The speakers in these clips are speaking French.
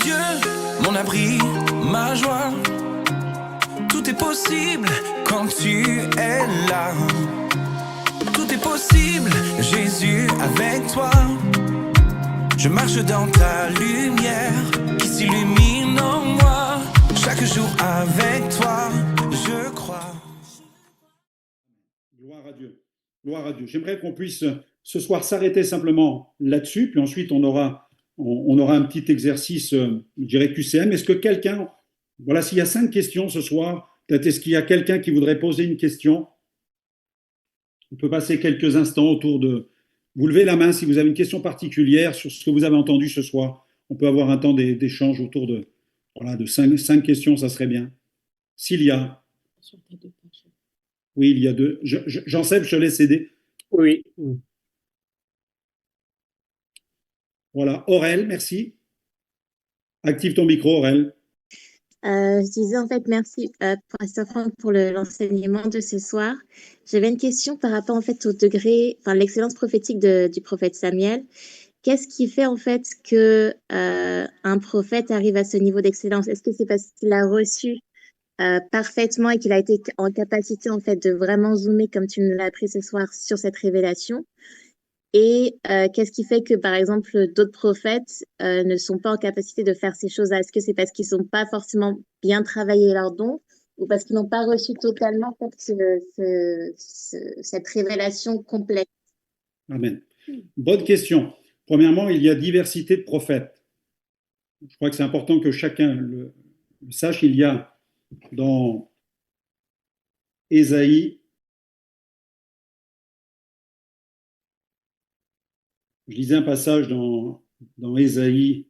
Dieu, mon abri, ma joie. Tout est possible quand tu es là. Tout est possible, Jésus avec toi. Je marche dans ta lumière qui s'illumine en moi. Chaque jour avec toi, je crois. Gloire à Dieu. Gloire à Dieu. J'aimerais qu'on puisse ce soir s'arrêter simplement là-dessus, puis ensuite on aura un petit exercice, je dirais QCM. Est-ce que quelqu'un, voilà, s'il y a 5 questions ce soir, peut-être est-ce qu'il y a quelqu'un qui voudrait poser une question? On peut passer quelques instants autour de... Vous levez la main si vous avez une question particulière sur ce que vous avez entendu ce soir. On peut avoir un temps d'échange autour de, voilà, de 5 questions, ça serait bien. S'il y a... Oui, il y a 2. Jean-Seb, je te laisse aider. Oui. Voilà, Aurel, merci. Active ton micro, Aurel. Je disais en fait merci Pasteur Franck pour l'enseignement de ce soir. J'avais une question par rapport en fait au degré, enfin l'excellence prophétique du prophète Samuel. Qu'est-ce qui fait en fait que un prophète arrive à ce niveau d'excellence? Est-ce que c'est parce qu'il a reçu parfaitement et qu'il a été en capacité en fait de vraiment zoomer comme tu nous l'as appris ce soir sur cette révélation? Et qu'est-ce qui fait que, par exemple, d'autres prophètes ne sont pas en capacité de faire ces choses-là? Est-ce que c'est parce qu'ils n'ont pas forcément bien travaillé leur don ou parce qu'ils n'ont pas reçu totalement en fait, cette révélation complète? Amen. Bonne question. Premièrement, il y a diversité de prophètes. Je crois que c'est important que chacun le sache. Il y a dans Ésaïe, je lisais un passage dans Ésaïe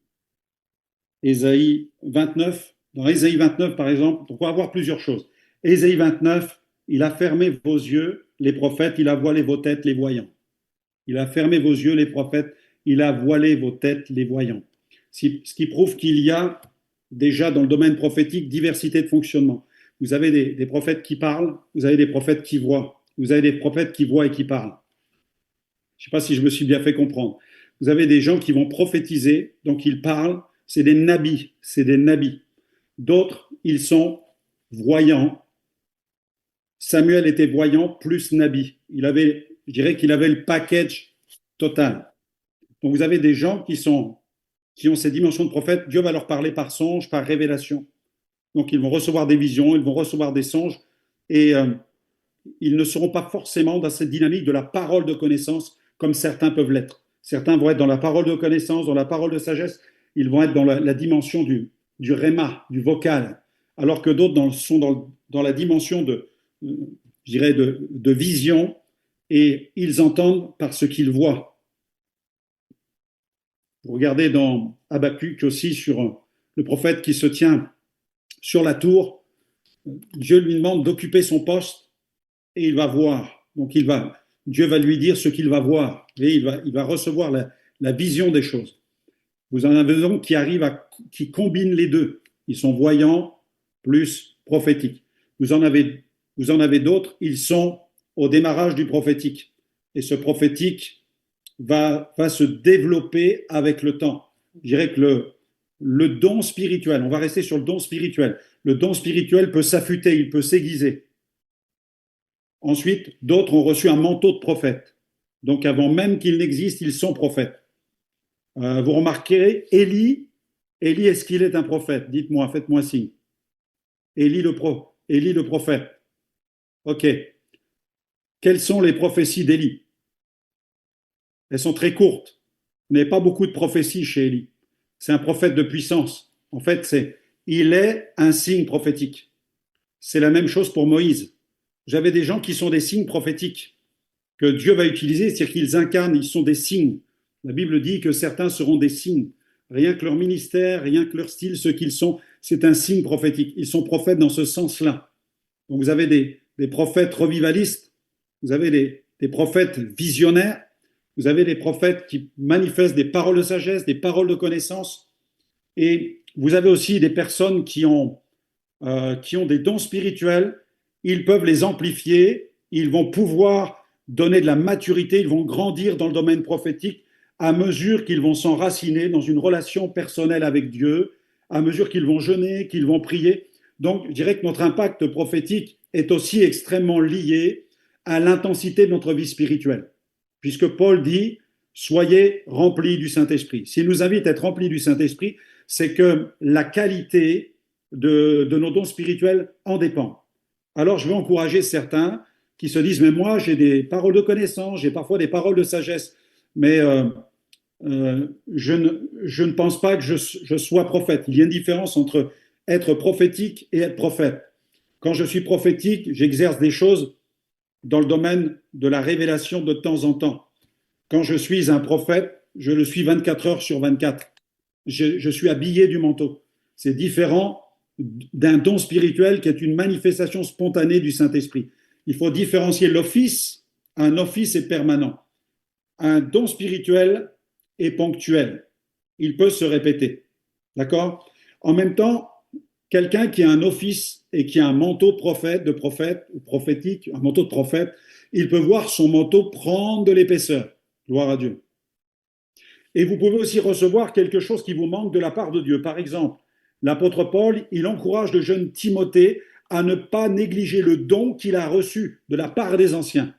29. Dans Ésaïe 29, par exemple, on peut avoir plusieurs choses. Ésaïe 29, il a fermé vos yeux, les prophètes, il a voilé vos têtes, les voyants. Il a fermé vos yeux, les prophètes, il a voilé vos têtes, les voyants. Ce qui prouve qu'il y a déjà dans le domaine prophétique diversité de fonctionnement. Vous avez des prophètes qui parlent, vous avez des prophètes qui voient, vous avez des prophètes qui voient et qui parlent. Je ne sais pas si je me suis bien fait comprendre. Vous avez des gens qui vont prophétiser, donc ils parlent, c'est des nabis, c'est des nabis. D'autres, ils sont voyants. Samuel était voyant plus nabi. Je dirais qu'il avait le package total. Donc vous avez des gens qui ont ces dimensions de prophète. Dieu va leur parler par songe, par révélation. Donc ils vont recevoir des visions, ils vont recevoir des songes, et ils ne seront pas forcément dans cette dynamique de la parole de connaissance comme certains peuvent l'être. Certains vont être dans la parole de connaissance, dans la parole de sagesse, ils vont être dans la dimension du réma, du vocal, alors que d'autres sont dans la dimension je dirais de vision, et ils entendent par ce qu'ils voient. Vous regardez dans Habakkuk aussi sur le prophète qui se tient sur la tour, Dieu lui demande d'occuper son poste et il va voir. Donc Dieu va lui dire ce qu'il va voir et il va recevoir la vision des choses. Vous en avez donc qui combinent les deux. Ils sont voyants plus prophétiques. Vous en avez d'autres, ils sont au démarrage du prophétique. Et ce prophétique va se développer avec le temps. Je dirais que le don spirituel, on va rester sur le don spirituel. Le don spirituel peut s'affûter, il peut s'aiguiser. Ensuite, d'autres ont reçu un manteau de prophète. Donc avant même qu'ils n'existent, ils sont prophètes. Vous remarquerez, Élie, est-ce qu'il est un prophète? Dites-moi, faites-moi signe. Élie le prophète. Ok. Quelles sont les prophéties d'Élie? Elles sont très courtes. Vous n'avez pas beaucoup de prophéties chez Élie. C'est un prophète de puissance. En fait, il est un signe prophétique. C'est la même chose pour Moïse. J'avais des gens qui sont des signes prophétiques que Dieu va utiliser, c'est-à-dire qu'ils incarnent, ils sont des signes. La Bible dit que certains seront des signes. Rien que leur ministère, rien que leur style, ce qu'ils sont, c'est un signe prophétique. Ils sont prophètes dans ce sens-là. Donc vous avez des prophètes revivalistes, vous avez des prophètes visionnaires, vous avez des prophètes qui manifestent des paroles de sagesse, des paroles de connaissance, et vous avez aussi des personnes qui ont des dons spirituels. Ils peuvent les amplifier, ils vont pouvoir donner de la maturité, ils vont grandir dans le domaine prophétique à mesure qu'ils vont s'enraciner dans une relation personnelle avec Dieu à mesure qu'ils vont jeûner, qu'ils vont prier. Donc, je dirais que notre impact prophétique est aussi extrêmement lié à l'intensité de notre vie spirituelle. Puisque Paul dit, soyez remplis du Saint-Esprit. S'il nous invite à être remplis du Saint-Esprit, c'est que la qualité de nos dons spirituels en dépend. Alors, je veux encourager certains qui se disent, mais moi, j'ai des paroles de connaissance, j'ai parfois des paroles de sagesse, mais je ne pense pas que je sois prophète. Il y a une différence entre être prophétique et être prophète. Quand je suis prophétique, j'exerce des choses dans le domaine de la révélation de temps en temps. Quand je suis un prophète, je le suis 24 heures sur 24. Je suis habillé du manteau. C'est différent d'un don spirituel qui est une manifestation spontanée du Saint-Esprit. Il faut différencier l'office. Un office est permanent. Un don spirituel est ponctuel. Il peut se répéter. D'accord? En même temps, quelqu'un qui a un office et qui a un manteau de prophète ou prophétique, un manteau de prophète, il peut voir son manteau prendre de l'épaisseur. Gloire à Dieu. Et vous pouvez aussi recevoir quelque chose qui vous manque de la part de Dieu. Par exemple, l'apôtre Paul, il encourage le jeune Timothée à ne pas négliger le don qu'il a reçu de la part des anciens.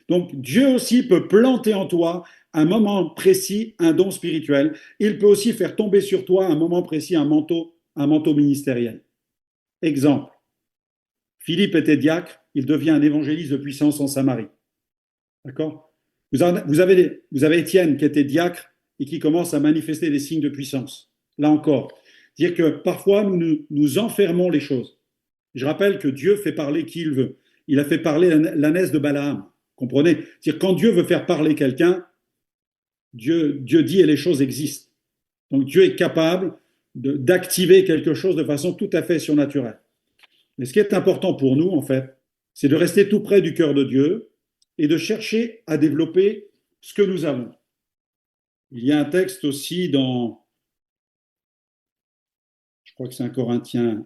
Donc Dieu aussi peut planter en toi un moment précis, un don spirituel. Il peut aussi faire tomber sur toi un moment précis, un manteau ministériel. Exemple, Philippe était diacre, il devient un évangéliste de puissance en Samarie. D'accord? Vous avez Étienne qui était diacre et qui commence à manifester des signes de puissance. Là encore, dire que parfois nous enfermons les choses. Je rappelle que Dieu fait parler qui il veut. Il a fait parler l'ânesse de Balaam. Comprenez? C'est-à-dire quand Dieu veut faire parler quelqu'un, Dieu dit et les choses existent. Donc Dieu est capable d'activer quelque chose de façon tout à fait surnaturelle. Mais ce qui est important pour nous, en fait, c'est de rester tout près du cœur de Dieu et de chercher à développer ce que nous avons. Il y a un texte aussi dans, je crois que c'est 1 Corinthiens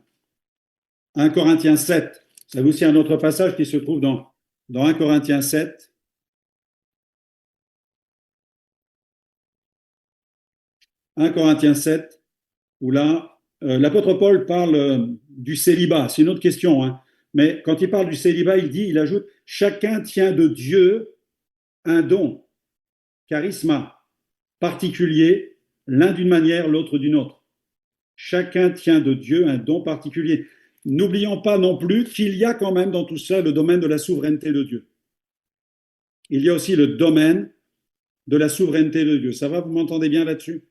7. C'est aussi un autre passage qui se trouve dans 1 Corinthiens 7. 1 Corinthiens 7, où là, l'apôtre Paul parle du célibat. C'est une autre question, hein. Mais quand il parle du célibat, il ajoute, chacun tient de Dieu un don, charisma, particulier, l'un d'une manière, l'autre d'une autre. Chacun tient de Dieu un don particulier. N'oublions pas non plus qu'il y a quand même dans tout ça le domaine de la souveraineté de Dieu. Il y a aussi le domaine de la souveraineté de Dieu. Ça va, vous m'entendez bien là-dessus?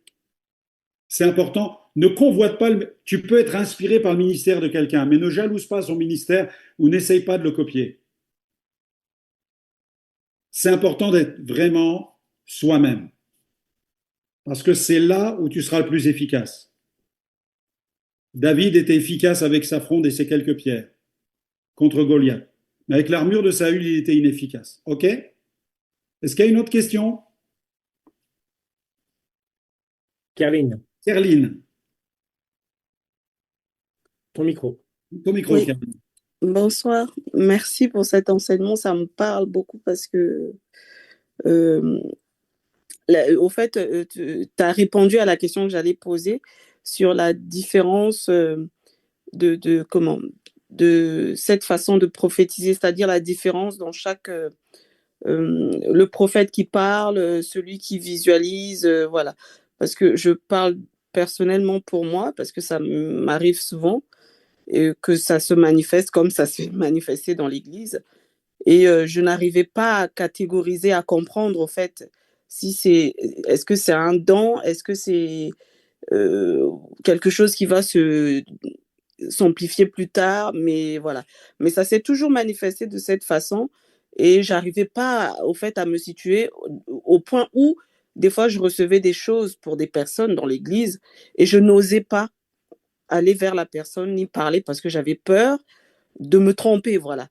C'est important. Ne convoite pas, tu peux être inspiré par le ministère de quelqu'un, mais ne jalouse pas son ministère ou n'essaye pas de le copier. C'est important d'être vraiment soi-même, parce que c'est là où tu seras le plus efficace. David était efficace avec sa fronde et ses quelques pierres contre Goliath. Mais avec l'armure de Saül, il était inefficace. OK? Est-ce qu'il y a une autre question? Kerline, Kerline, ton micro. ton micro, Oui. Kerline. Bonsoir, merci pour cet enseignement, ça me parle beaucoup parce que, au fait, tu as répondu à la question que j'allais poser sur la différence de cette façon de prophétiser, c'est-à-dire la différence dans chaque, le prophète qui parle, celui qui visualise, voilà. Parce que je parle personnellement pour moi, parce que ça m'arrive souvent, et que ça se manifeste comme ça s'est manifesté dans l'Église. Et je n'arrivais pas à catégoriser, à comprendre, au fait, est-ce que c'est un don, est-ce que c'est quelque chose qui va s'amplifier plus tard, mais voilà. Mais ça s'est toujours manifesté de cette façon et j'arrivais pas, au fait, à me situer au point où, des fois, je recevais des choses pour des personnes dans l'Église et je n'osais pas aller vers la personne ni parler parce que j'avais peur de me tromper, voilà.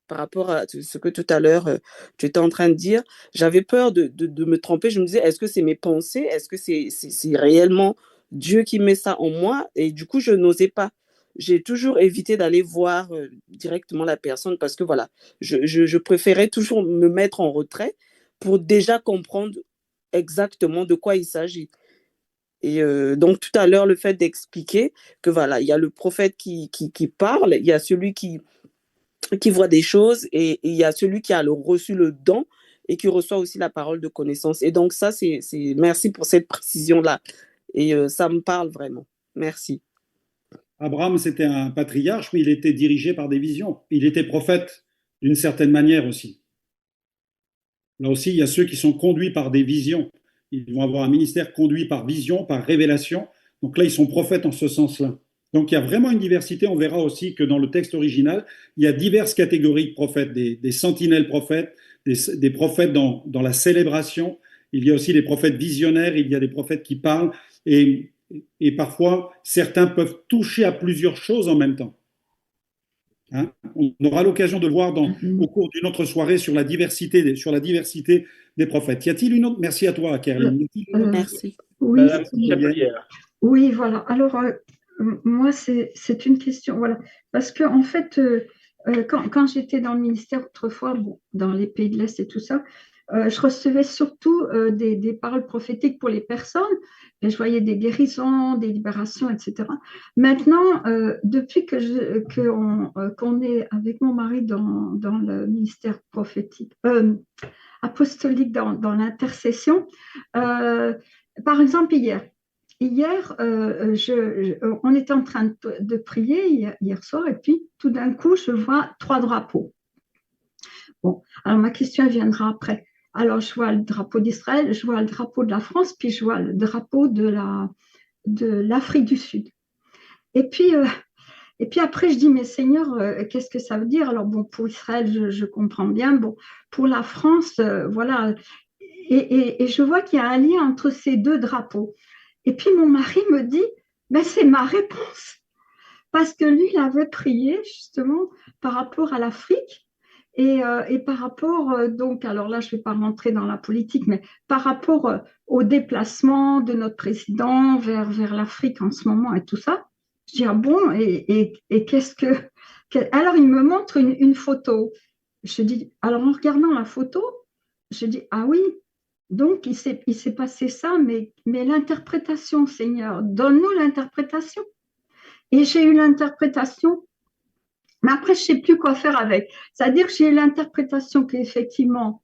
Par rapport à ce que tout à l'heure tu étais en train de dire, j'avais peur de me tromper. Je me disais, est-ce que c'est mes pensées? Est-ce que c'est réellement Dieu qui met ça en moi? Et du coup, je n'osais pas. J'ai toujours évité d'aller voir directement la personne parce que voilà, je préférais toujours me mettre en retrait pour déjà comprendre exactement de quoi il s'agit. Et donc, tout à l'heure, le fait d'expliquer que voilà, il y a le prophète qui parle, il y a celui qui voit des choses et il y a celui qui a reçu le don et qui reçoit aussi la parole de connaissance. Et donc, ça, merci pour cette précision-là. Et ça me parle vraiment. Merci. Abraham, c'était un patriarche, mais il était dirigé par des visions. Il était prophète d'une certaine manière aussi. Là aussi, il y a ceux qui sont conduits par des visions. Ils vont avoir un ministère conduit par vision, par révélation. Donc là, ils sont prophètes en ce sens-là. Donc il y a vraiment une diversité. On verra aussi que dans le texte original, il y a diverses catégories de prophètes, des sentinelles prophètes, des prophètes dans la célébration. Il y a aussi des prophètes visionnaires, il y a des prophètes qui parlent. Et parfois, certains peuvent toucher à plusieurs choses en même temps. Hein, on aura l'occasion de le voir au cours d'une autre soirée sur la diversité des prophètes. Y a-t-il une autre? Merci à toi, Kerline. Merci. Oui, Oui, voilà. Alors, moi, c'est une question. Voilà. Parce que, en fait, quand j'étais dans le ministère autrefois, bon, dans les pays de l'Est et tout ça, je recevais surtout des paroles prophétiques pour les personnes. Et je voyais des guérisons, des libérations, etc. Maintenant, depuis qu'on est avec mon mari dans le ministère prophétique, apostolique, dans l'intercession, par exemple, hier, on était en train de prier hier soir, et puis tout d'un coup, je vois 3 drapeaux. Bon, alors ma question viendra après. Alors, je vois le drapeau d'Israël, je vois le drapeau de la France, puis je vois le drapeau de l'Afrique du Sud. Et puis après, je dis, mais Seigneur, qu'est-ce que ça veut dire? Alors, bon, pour Israël, je comprends bien. Bon, pour la France, voilà. Et je vois qu'il y a un lien entre ces 2 drapeaux. Et puis, mon mari me dit, ben, c'est ma réponse. Parce que lui, il avait prié, justement, par rapport à l'Afrique. Et par rapport, donc, alors là, je ne vais pas rentrer dans la politique, mais par rapport au déplacement de notre président vers l'Afrique en ce moment et tout ça, je dis, ah bon, et qu'est-ce que... Alors, il me montre une photo. Je dis, alors en regardant la photo, je dis, ah oui, donc il s'est passé ça, mais l'interprétation, Seigneur, donne-nous l'interprétation. Et j'ai eu l'interprétation. Mais après, je ne sais plus quoi faire avec. C'est-à-dire que j'ai eu l'interprétation qu'effectivement,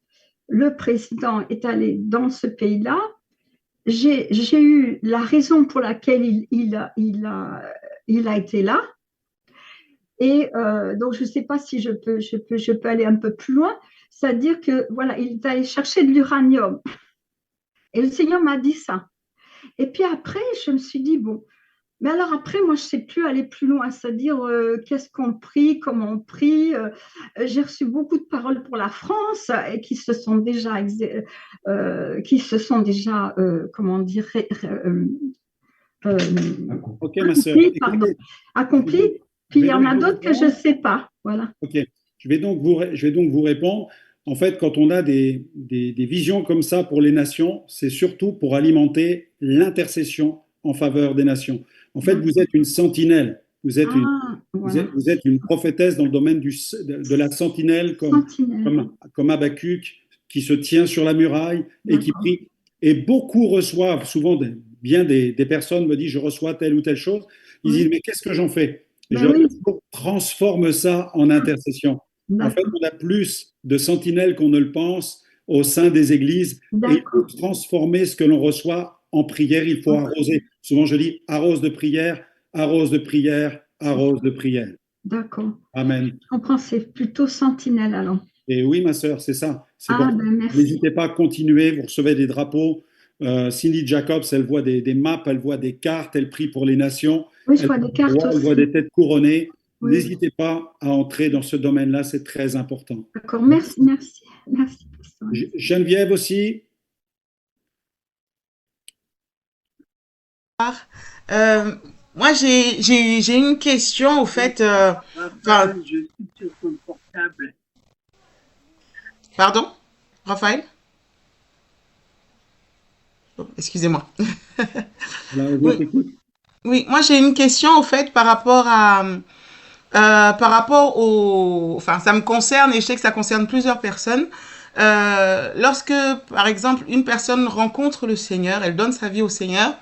le président est allé dans ce pays-là. J'ai eu la raison pour laquelle il a été là. Et donc, je ne sais pas si je peux aller un peu plus loin. C'est-à-dire que, voilà, il est allé chercher de l'uranium. Et le Seigneur m'a dit ça. Et puis après, je me suis dit, bon, mais alors après, moi, je ne sais plus aller plus loin, c'est-à-dire qu'est-ce qu'on prie, comment on prie. J'ai reçu beaucoup de paroles pour la France et qui se sont déjà, comment dire, Ok, ma sœur. Accomplis. Puis il y en a d'autres que je ne sais pas. Voilà. Ok, je vais donc vous répondre. En fait, quand on a des visions comme ça pour les nations, c'est surtout pour alimenter l'intercession en faveur des nations. En fait, vous êtes une sentinelle. Vous êtes une prophétesse dans le domaine de la sentinelle, comme Habakkuk, qui se tient sur la muraille et qui prie. Et beaucoup reçoivent, souvent des personnes me disent, je reçois telle ou telle chose. Ils disent, mais qu'est-ce que j'en fais? Transforme ça en intercession. En fait, on a plus de sentinelles qu'on ne le pense au sein des églises. Et il faut transformer ce que l'on reçoit en prière. Il faut arroser. Souvent, je dis arrose de prière, arrose de prière, arrose de prière. D'accord. Amen. Je comprends, c'est plutôt sentinelle alors. Et oui, ma sœur, c'est ça. Merci. N'hésitez pas à continuer. Vous recevez des drapeaux. Cindy Jacobs, elle voit des maps, elle voit des cartes, elle prie pour les nations. Oui, je vois des cartes aussi. Elle voit des têtes couronnées. Oui. N'hésitez pas à entrer dans ce domaine-là, c'est très important. D'accord, merci. Geneviève aussi. Moi, j'ai une question, au fait. Je suis sur ton portable. Pardon, Raphaël? Oh, excusez-moi. Oui, moi, j'ai une question, au fait, par rapport au... Enfin, ça me concerne et je sais que ça concerne plusieurs personnes. Lorsque, par exemple, une personne rencontre le Seigneur, elle donne sa vie au Seigneur,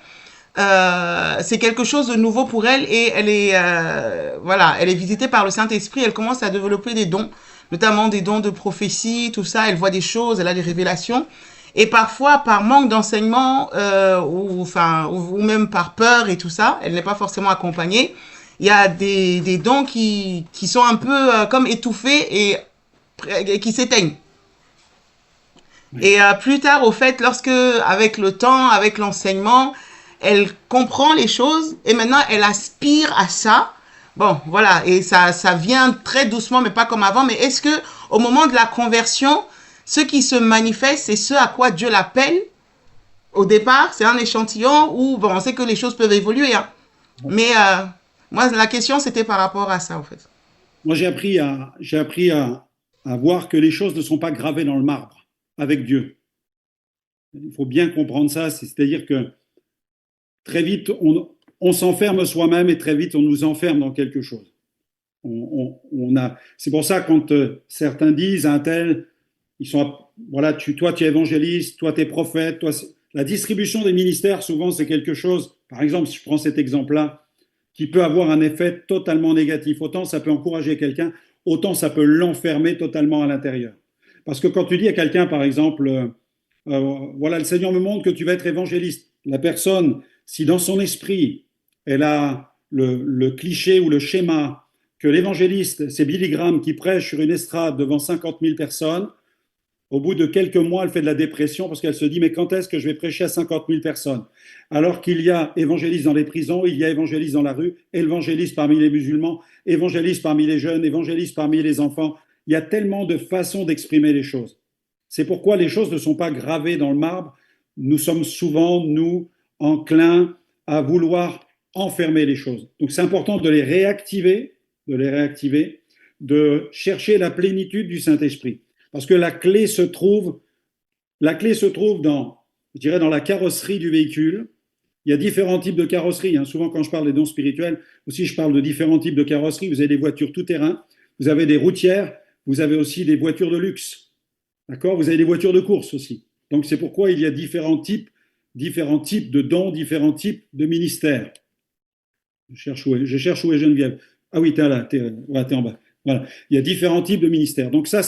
c'est quelque chose de nouveau pour elle et elle est, voilà, elle est visitée par le Saint-Esprit. Elle commence à développer des dons, notamment des dons de prophétie, tout ça. Elle voit des choses, elle a des révélations. Et parfois, par manque d'enseignement, ou même par peur et tout ça, elle n'est pas forcément accompagnée. Il y a des dons qui sont un peu comme étouffés et qui s'éteignent. Et plus tard, au fait, lorsque, avec le temps, avec l'enseignement, elle comprend les choses et maintenant elle aspire à ça. Bon, voilà, et ça vient très doucement, mais pas comme avant. Mais est-ce que au moment de la conversion, ce qui se manifeste, c'est ce à quoi Dieu l'appelle au départ, c'est un échantillon où, bon, on sait que les choses peuvent évoluer, hein. Mais moi, la question, c'était par rapport à ça, en fait. Moi, j'ai appris à voir que les choses ne sont pas gravées dans le marbre avec Dieu. Il faut bien comprendre ça, c'est-à-dire que très vite, on s'enferme soi-même et très vite, on nous enferme dans quelque chose. C'est pour ça quand certains disent à un tel, voilà, toi tu es évangéliste, toi tu es prophète, la distribution des ministères, souvent c'est quelque chose, par exemple, si je prends cet exemple-là, qui peut avoir un effet totalement négatif. Autant ça peut encourager quelqu'un, autant ça peut l'enfermer totalement à l'intérieur. Parce que quand tu dis à quelqu'un, par exemple, voilà, le Seigneur me montre que tu vas être évangéliste, la personne, si dans son esprit, elle a le cliché ou le schéma que l'évangéliste, c'est Billy Graham qui prêche sur une estrade devant 50 000 personnes, au bout de quelques mois, elle fait de la dépression parce qu'elle se dit « mais quand est-ce que je vais prêcher à 50 000 personnes ?» Alors qu'il y a évangéliste dans les prisons, il y a évangéliste dans la rue, évangéliste parmi les musulmans, évangéliste parmi les jeunes, évangéliste parmi les enfants. Il y a tellement de façons d'exprimer les choses. C'est pourquoi les choses ne sont pas gravées dans le marbre. Nous sommes souvent, nous, enclins à vouloir enfermer les choses. Donc c'est important de les réactiver, de chercher la plénitude du Saint-Esprit. Parce que la clé se trouve dans, je dirais, dans la carrosserie du véhicule. Il y a différents types de carrosseries, hein. Souvent quand je parle des dons spirituels, aussi je parle de différents types de carrosseries. Vous avez des voitures tout-terrain, vous avez des routières, vous avez aussi des voitures de luxe. D'accord ? Vous avez des voitures de course aussi. Donc c'est pourquoi il y a différents types de dons, différents types de ministères. Je cherche où est Geneviève. Ah oui, t'es en bas. Voilà. Il y a différents types de ministères. Donc ça,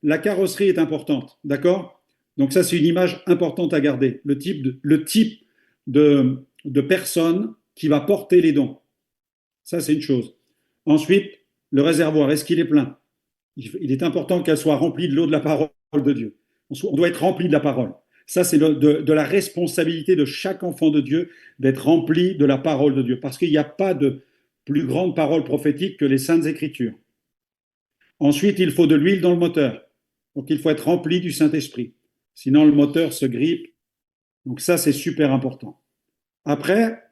la carrosserie est importante. D'accord ? Donc ça, c'est une image importante à garder. Le type de personne qui va porter les dons. Ça, c'est une chose. Ensuite, le réservoir, est-ce qu'il est plein ? Il est important qu'elle soit remplie de l'eau de la parole de Dieu. On doit être rempli de la parole. Ça, c'est de la responsabilité de chaque enfant de Dieu d'être rempli de la parole de Dieu. Parce qu'il n'y a pas de plus grande parole prophétique que les Saintes Écritures. Ensuite, il faut de l'huile dans le moteur. Donc, il faut être rempli du Saint-Esprit. Sinon, le moteur se grippe. Donc, ça, c'est super important. Après,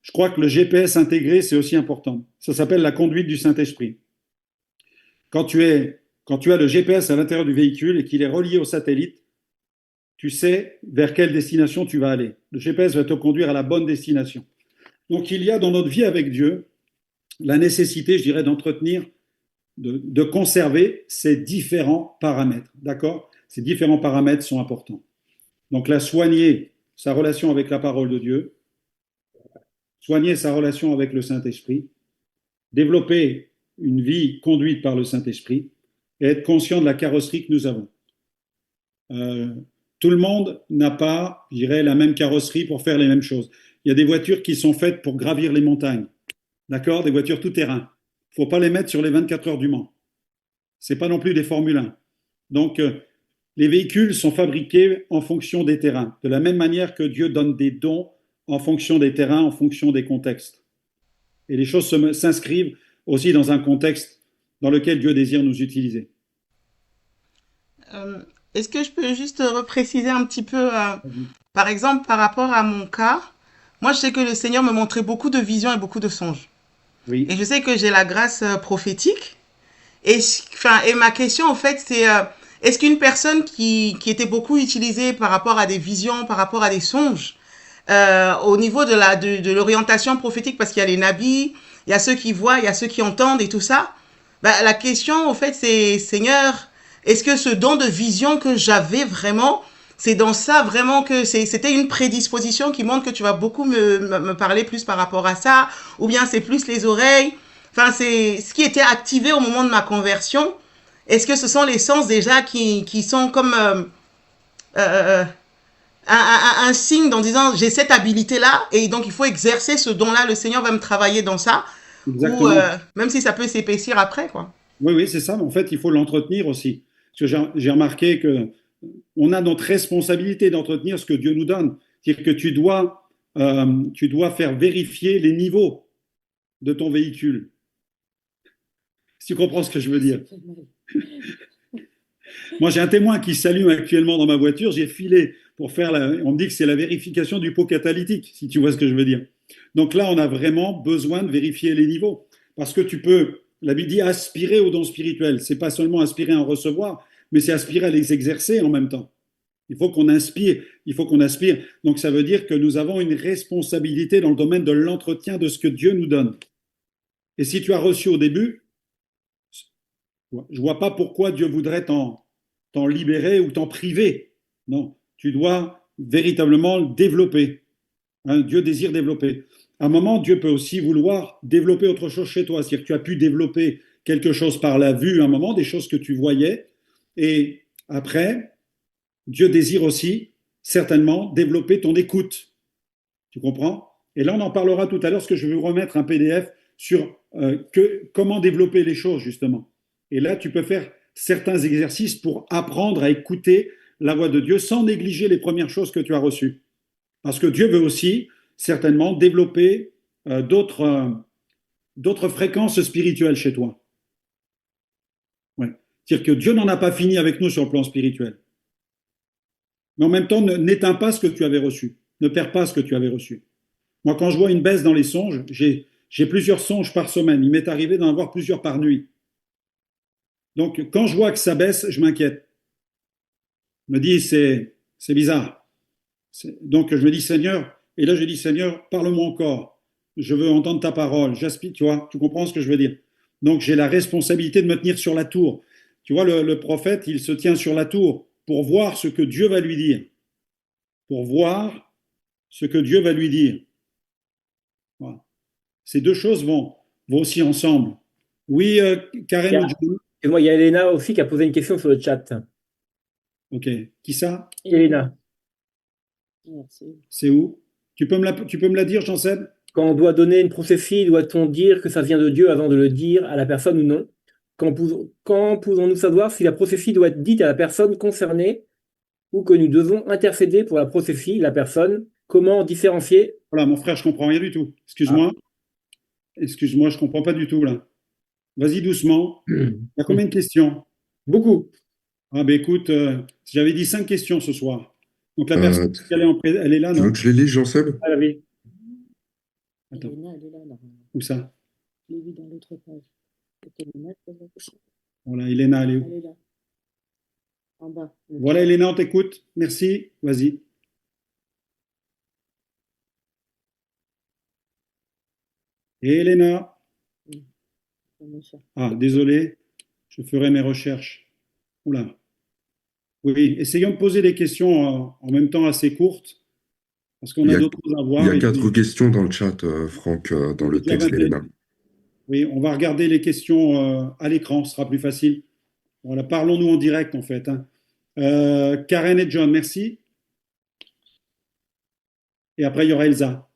je crois que le GPS intégré, c'est aussi important. Ça s'appelle la conduite du Saint-Esprit. Quand tu as le GPS à l'intérieur du véhicule et qu'il est relié au satellite, tu sais vers quelle destination tu vas aller. Le GPS va te conduire à la bonne destination. Donc, il y a dans notre vie avec Dieu la nécessité, je dirais, d'entretenir, de conserver ces différents paramètres. D'accord ? Ces différents paramètres sont importants. Donc, soigner sa relation avec la parole de Dieu, soigner sa relation avec le Saint-Esprit, développer une vie conduite par le Saint-Esprit et être conscient de la carrosserie que nous avons. Tout le monde n'a pas, je dirais, la même carrosserie pour faire les mêmes choses. Il y a des voitures qui sont faites pour gravir les montagnes. D'accord ? Des voitures tout-terrain. Il ne faut pas les mettre sur les 24 heures du Mans. Ce n'est pas non plus des Formule 1. Donc, les véhicules sont fabriqués en fonction des terrains. De la même manière que Dieu donne des dons en fonction des terrains, en fonction des contextes. Et les choses s'inscrivent aussi dans un contexte dans lequel Dieu désire nous utiliser. Est-ce que je peux juste repréciser un petit peu, par exemple, par rapport à mon cas, moi je sais que le Seigneur me montrait beaucoup de visions et beaucoup de songes. Oui. Et je sais que j'ai la grâce prophétique. Et ma question, en fait, c'est est-ce qu'une personne qui était beaucoup utilisée par rapport à des visions, par rapport à des songes, au niveau de l'orientation prophétique, parce qu'il y a les nabis, il y a ceux qui voient, il y a ceux qui entendent et tout ça, la question, en fait, c'est, Seigneur, est-ce que ce don de vision que j'avais vraiment, c'est dans ça vraiment que c'était une prédisposition qui montre que tu vas beaucoup me parler plus par rapport à ça, ou bien c'est plus les oreilles. Enfin, c'est ce qui était activé au moment de ma conversion. Est-ce que ce sont les sens déjà qui sont comme un signe en disant j'ai cette habilité-là et donc il faut exercer ce don-là, le Seigneur va me travailler dans ça, ou Exactement. même si ça peut s'épaissir après, quoi. Oui, oui, c'est ça. Mais en fait, il faut l'entretenir aussi. Parce que j'ai remarqué que on a notre responsabilité d'entretenir ce que Dieu nous donne. C'est-à-dire que tu dois faire vérifier les niveaux de ton véhicule. Si tu comprends ce que je veux dire. Moi, j'ai un témoin qui s'allume actuellement dans ma voiture. J'ai filé pour faire on me dit que c'est la vérification du pot catalytique, si tu vois ce que je veux dire. Donc là, on a vraiment besoin de vérifier les niveaux. Parce que tu peux, la Bible dit, aspirer aux dons spirituels. C'est pas seulement aspirer à en recevoir, mais c'est aspirer à les exercer en même temps. Il faut qu'on inspire, il faut qu'on aspire. Donc ça veut dire que nous avons une responsabilité dans le domaine de l'entretien de ce que Dieu nous donne. Et si tu as reçu au début, je vois pas pourquoi Dieu voudrait t'en libérer ou t'en priver. Non, tu dois véritablement le développer. Hein, Dieu désire développer. À un moment, Dieu peut aussi vouloir développer autre chose chez toi. C'est-à-dire que tu as pu développer quelque chose par la vue à un moment, des choses que tu voyais. Et après, Dieu désire aussi, certainement, développer ton écoute. Tu comprends? Et là, on en parlera tout à l'heure, parce que je vais vous remettre un PDF sur comment développer les choses, justement. Et là, tu peux faire certains exercices pour apprendre à écouter la voix de Dieu sans négliger les premières choses que tu as reçues. Parce que Dieu veut aussi, certainement, développer d'autres fréquences spirituelles chez toi. Ouais. C'est-à-dire que Dieu n'en a pas fini avec nous sur le plan spirituel. Mais en même temps, n'éteins pas ce que tu avais reçu. Ne perds pas ce que tu avais reçu. Moi, quand je vois une baisse dans les songes, j'ai plusieurs songes par semaine. Il m'est arrivé d'en avoir plusieurs par nuit. Donc, quand je vois que ça baisse, je m'inquiète. Je me dis, c'est bizarre. Donc, je me dis, Seigneur, et là, je dis, Seigneur, parle-moi encore. Je veux entendre ta parole. J'aspire, tu vois, tu comprends ce que je veux dire. Donc, j'ai la responsabilité de me tenir sur la tour. Tu vois, le prophète, il se tient sur la tour pour voir ce que Dieu va lui dire. Pour voir ce que Dieu va lui dire. Voilà. Ces deux choses vont aussi ensemble. Oui, Karen ou John? Et moi, il y a Elena aussi qui a posé une question sur le chat. Ok. Qui ça? Elena. C'est où? Tu peux me la dire, Janssen? Quand on doit donner une prophétie, doit-on dire que ça vient de Dieu avant de le dire à la personne ou non? Quand pouvons-nous savoir si la prophétie doit être dite à la personne concernée ou que nous devons intercéder pour la prophétie, la personne? Comment différencier? Voilà, mon frère, je comprends rien du tout. Excuse-moi. Excuse-moi, je comprends pas du tout là. Vas-y doucement. Il y a combien de questions? Beaucoup. Ah ben écoute, j'avais dit 5 questions ce soir. Donc la personne, elle est là, Tu non? veux que je les lise, Jean-Seb? Ah oui. Attends. Où ça? Je l'ai vu dans l'autre page. Voilà, Elena, elle est où? Elle est là. En bas. Voilà, Elena, on t'écoute. Merci. Vas-y. Et Elena? Ah, désolé. Je ferai mes recherches. Oula. Oui, essayons de poser des questions en même temps assez courtes, parce qu'on a d'autres choses à voir. Il y a 4 questions dans le chat, Franck, dans le texte d'Elena. Oui, on va regarder les questions à l'écran, ce sera plus facile. Voilà, parlons-nous en direct en fait. Hein. Karen et John, merci. Et après, il y aura Elsa.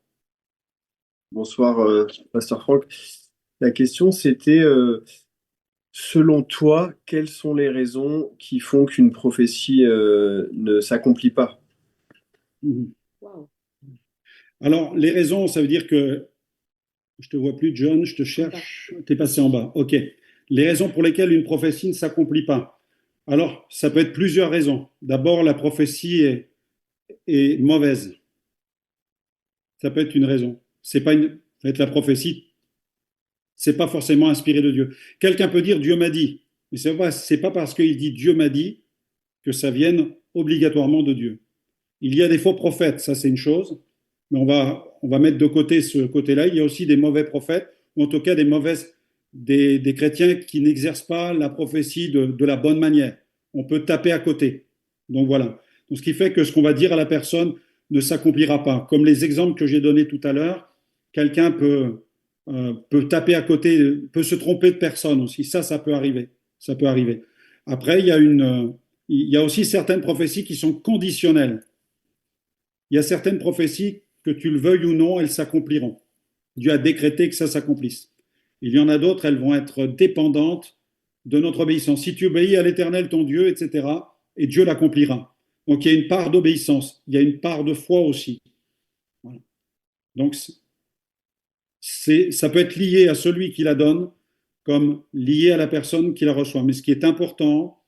Bonsoir, Pasteur Franck. La question, c'était, selon toi, quelles sont les raisons qui font qu'une prophétie ne s'accomplit pas? Wow. Alors, les raisons, ça veut dire que je te vois plus, John, je te cherche. Tu es passé en bas. OK. Les raisons pour lesquelles une prophétie ne s'accomplit pas. Alors, ça peut être plusieurs raisons. D'abord, la prophétie est mauvaise. Ça peut être une raison. C'est pas une. Ça va être la prophétie. C'est pas forcément inspiré de Dieu. Quelqu'un peut dire Dieu m'a dit, mais c'est pas parce qu'il dit Dieu m'a dit que ça vienne obligatoirement de Dieu. Il y a des faux prophètes, ça c'est une chose, mais on va mettre de côté ce côté-là. Il y a aussi des mauvais prophètes, ou en tout cas des chrétiens qui n'exercent pas la prophétie de la bonne manière. On peut taper à côté. Donc voilà. Donc, ce qui fait que ce qu'on va dire à la personne ne s'accomplira pas. Comme les exemples que j'ai donnés tout à l'heure, quelqu'un peut taper à côté, peut se tromper de personne aussi. Ça peut arriver. Ça peut arriver. Après, il y a aussi certaines prophéties qui sont conditionnelles. Il y a certaines prophéties, que tu le veuilles ou non, elles s'accompliront. Dieu a décrété que ça s'accomplisse. Il y en a d'autres, elles vont être dépendantes de notre obéissance. Si tu obéis à l'Éternel, ton Dieu, etc., et Dieu l'accomplira. Donc il y a une part d'obéissance, il y a une part de foi aussi. Voilà. Donc ça peut être lié à celui qui la donne, comme lié à la personne qui la reçoit. Mais ce qui est important,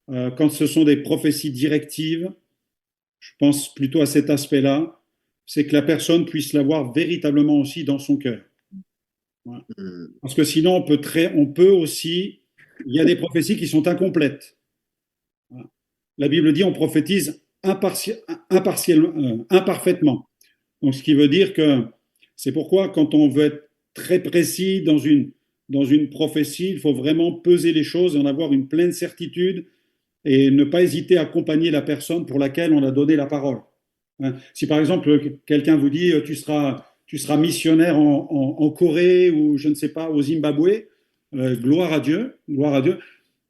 quand ce sont des prophéties directives, je pense plutôt à cet aspect-là, c'est que la personne puisse l'avoir véritablement aussi dans son cœur. Voilà. Parce que sinon, on peut aussi, il y a des prophéties qui sont incomplètes. Voilà. La Bible dit on prophétise imparfaitement. Donc, ce qui veut dire que c'est pourquoi quand on veut être très précis dans une prophétie, il faut vraiment peser les choses et en avoir une pleine certitude et ne pas hésiter à accompagner la personne pour laquelle on a donné la parole. Hein. Si par exemple quelqu'un vous dit tu seras missionnaire en Corée ou je ne sais pas au Zimbabwe, gloire à Dieu,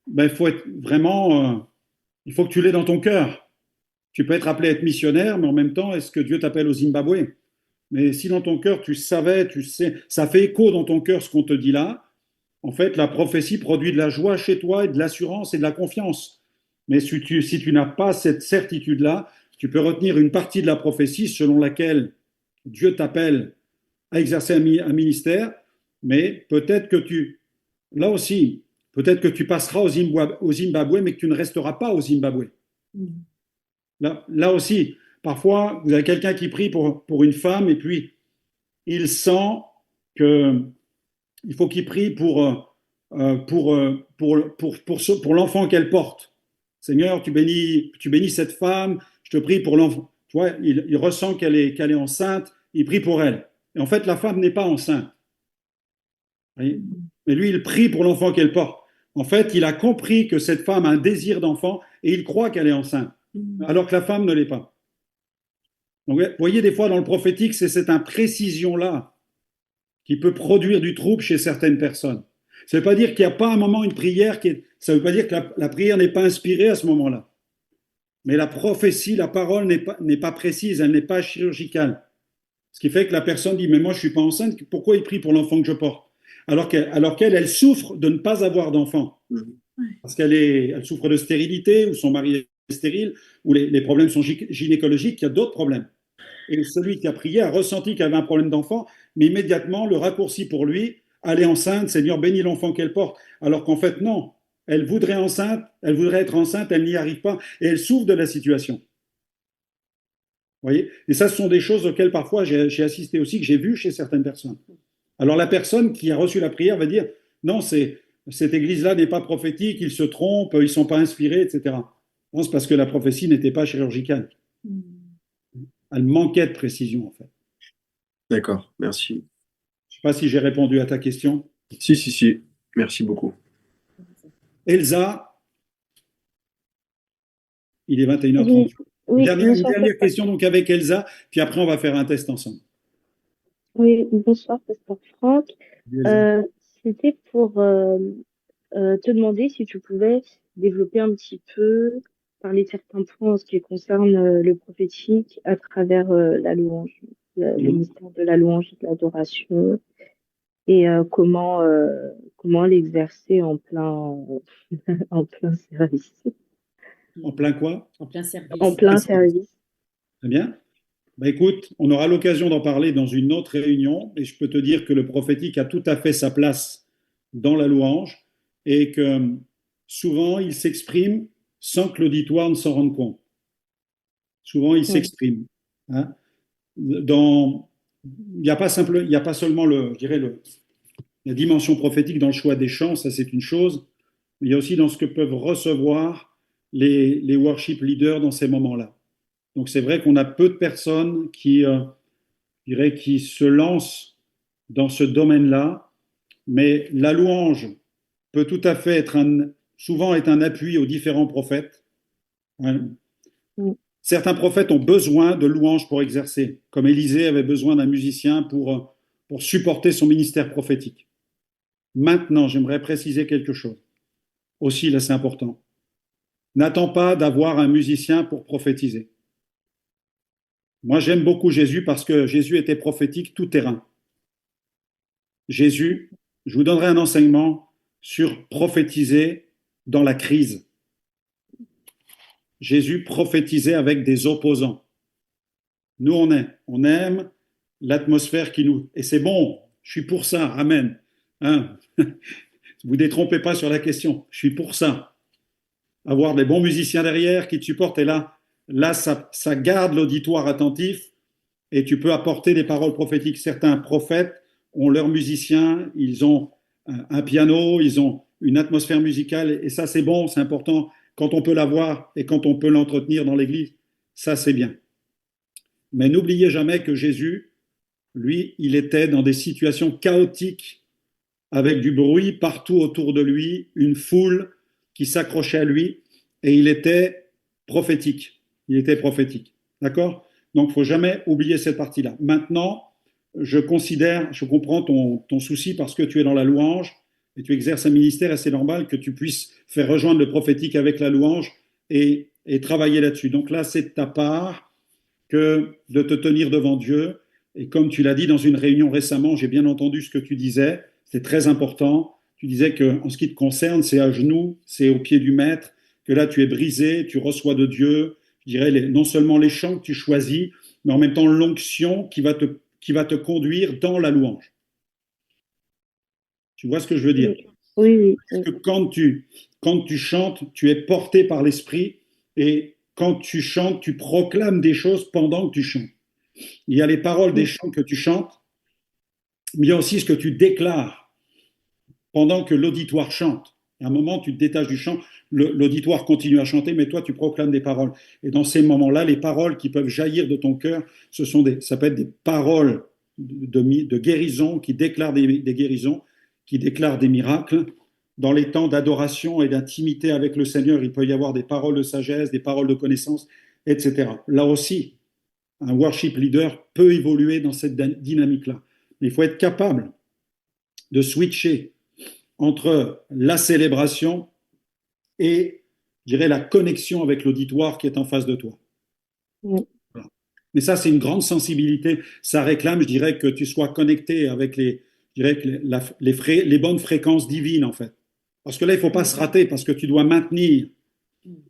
ben, il faut être vraiment, il faut que tu l'aies dans ton cœur. Tu peux être appelé à être missionnaire, mais en même temps, est-ce que Dieu t'appelle au Zimbabwe? Mais si dans ton cœur tu sais, ça fait écho dans ton cœur ce qu'on te dit là, en fait la prophétie produit de la joie chez toi et de l'assurance et de la confiance. Mais si tu n'as pas cette certitude-là, tu peux retenir une partie de la prophétie selon laquelle Dieu t'appelle à exercer un ministère, mais peut-être que tu passeras au Zimbabwe, mais que tu ne resteras pas au Zimbabwe. Là aussi, parfois, vous avez quelqu'un qui prie pour une femme et puis il sent qu'il faut qu'il prie pour l'enfant qu'elle porte. Seigneur, tu bénis cette femme, je te prie pour l'enfant. Tu vois, il ressent qu'elle est enceinte, il prie pour elle. Et en fait, la femme n'est pas enceinte. Mais lui, il prie pour l'enfant qu'elle porte. En fait, il a compris que cette femme a un désir d'enfant et il croit qu'elle est enceinte, alors que la femme ne l'est pas. Donc, vous voyez, des fois, dans le prophétique, c'est cette imprécision-là qui peut produire du trouble chez certaines personnes. Ça ne veut pas dire qu'il n'y a pas un moment, une prière, ça ne veut pas dire que la prière n'est pas inspirée à ce moment-là. Mais la prophétie, la parole n'est pas précise, elle n'est pas chirurgicale. Ce qui fait que la personne dit, mais moi je ne suis pas enceinte, pourquoi il prie pour l'enfant que je porte? Alors qu'elle souffre de ne pas avoir d'enfant. Parce qu'elle souffre de stérilité, ou son mari est stérile, ou les problèmes sont gynécologiques, il y a d'autres problèmes. Et celui qui a prié a ressenti qu'il avait un problème d'enfant, mais immédiatement, le raccourci pour lui, elle est enceinte, Seigneur, bénis l'enfant qu'elle porte. Alors qu'en fait, non. Elle voudrait être enceinte, elle n'y arrive pas, et elle souffre de la situation. Vous voyez? Et ça, ce sont des choses auxquelles parfois j'ai assisté aussi, que j'ai vu chez certaines personnes. Alors la personne qui a reçu la prière va dire, non, cette église-là n'est pas prophétique, ils se trompent, ils ne sont pas inspirés, etc. Non, c'est parce que la prophétie n'était pas chirurgicale. Elle manquait de précision, en fait. D'accord, merci. Je ne sais pas si j'ai répondu à ta question. Si. Merci beaucoup. Elsa, il est 21h30. Oui, une dernière question donc avec Elsa, puis après on va faire un test ensemble. Oui, bonsoir, Pasteur Franck. C'était pour te demander si tu pouvais développer un petit peu, parler de certains points en ce qui concerne le prophétique à travers la louange, le mystère de la louange et de l'adoration, et comment l'exercer en plein en plein service. En plein quoi? En plein service. En plein service. Très bien. Bah, écoute, on aura l'occasion d'en parler dans une autre réunion, et je peux te dire que le prophétique a tout à fait sa place dans la louange, et que souvent il s'exprime sans que l'auditoire ne s'en rende compte. Souvent il s'exprime. Hein. Il n'y a pas seulement la dimension prophétique dans le choix des chants, ça c'est une chose, mais il y a aussi dans ce que peuvent recevoir les worship leaders dans ces moments-là. Donc c'est vrai qu'on a peu de personnes qui se lancent dans ce domaine-là, mais la louange peut tout à fait souvent être un appui aux différents prophètes. Hein. Certains prophètes ont besoin de louanges pour exercer, comme Élisée avait besoin d'un musicien pour supporter son ministère prophétique. Maintenant, j'aimerais préciser quelque chose. Aussi, là, c'est important. N'attends pas d'avoir un musicien pour prophétiser. Moi, j'aime beaucoup Jésus parce que Jésus était prophétique tout terrain. Jésus, je vous donnerai un enseignement sur prophétiser dans la crise. Jésus prophétisait avec des opposants. Nous, on aime l'atmosphère qui nous... Et c'est bon, je suis pour ça, amen. Hein? Vous ne détrompez pas sur la question, je suis pour ça. Avoir des bons musiciens derrière qui te supportent, et là ça garde l'auditoire attentif, et tu peux apporter des paroles prophétiques. Certains prophètes ont leurs musiciens, ils ont un piano, ils ont une atmosphère musicale, et ça c'est bon, c'est important. Quand on peut l'avoir et quand on peut l'entretenir dans l'Église, ça c'est bien. Mais n'oubliez jamais que Jésus, lui, il était dans des situations chaotiques, avec du bruit partout autour de lui, une foule qui s'accrochait à lui, et il était prophétique. Il était prophétique. D'accord? Donc, il ne faut jamais oublier cette partie-là. Maintenant, je comprends ton souci parce que tu es dans la louange et tu exerces un ministère, et c'est normal que tu puisses faire rejoindre le prophétique avec la louange et travailler là-dessus. Donc là, c'est de ta part que de te tenir devant Dieu. Et comme tu l'as dit dans une réunion récemment, j'ai bien entendu ce que tu disais, c'est très important. Tu disais qu'en ce qui te concerne, c'est à genoux, c'est au pied du maître, que là tu es brisé, tu reçois de Dieu, je dirais non seulement les chants que tu choisis, mais en même temps l'onction qui va te conduire dans la louange. Tu vois ce que je veux dire? Oui. Parce que quand tu chantes, tu es porté par l'Esprit, et quand tu chantes, tu proclames des choses pendant que tu chantes. Il y a les paroles des chants que tu chantes, mais il y a aussi ce que tu déclares pendant que l'auditoire chante. À un moment, tu te détaches du chant, l'auditoire continue à chanter, mais toi, tu proclames des paroles. Et dans ces moments-là, les paroles qui peuvent jaillir de ton cœur, ça peut être des paroles de guérison, qui déclarent des guérisons, qui déclarent des miracles. Dans les temps d'adoration et d'intimité avec le Seigneur, il peut y avoir des paroles de sagesse, des paroles de connaissance, etc. Là aussi, un worship leader peut évoluer dans cette dynamique-là. Mais il faut être capable de switcher entre la célébration et, je dirais, la connexion avec l'auditoire qui est en face de toi. Oui. Voilà. Mais ça, c'est une grande sensibilité. Ça réclame, je dirais, que tu sois connecté avec les bonnes fréquences divines, en fait. Parce que là, il ne faut pas se rater, parce que tu dois maintenir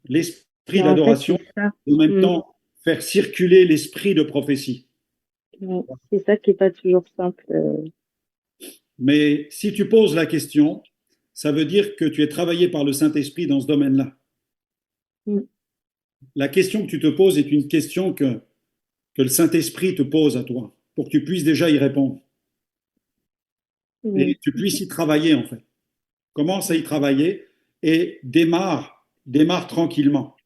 l'esprit d'adoration, et en même temps faire circuler l'esprit de prophétie. C'est ça qui n'est pas toujours simple. Mais si tu poses la question, ça veut dire que tu es travaillé par le Saint-Esprit dans ce domaine-là. La question que tu te poses est une question que le Saint-Esprit te pose à toi, pour que tu puisses déjà y répondre. Et tu puisses y travailler, en fait. Commence à y travailler et démarre tranquillement.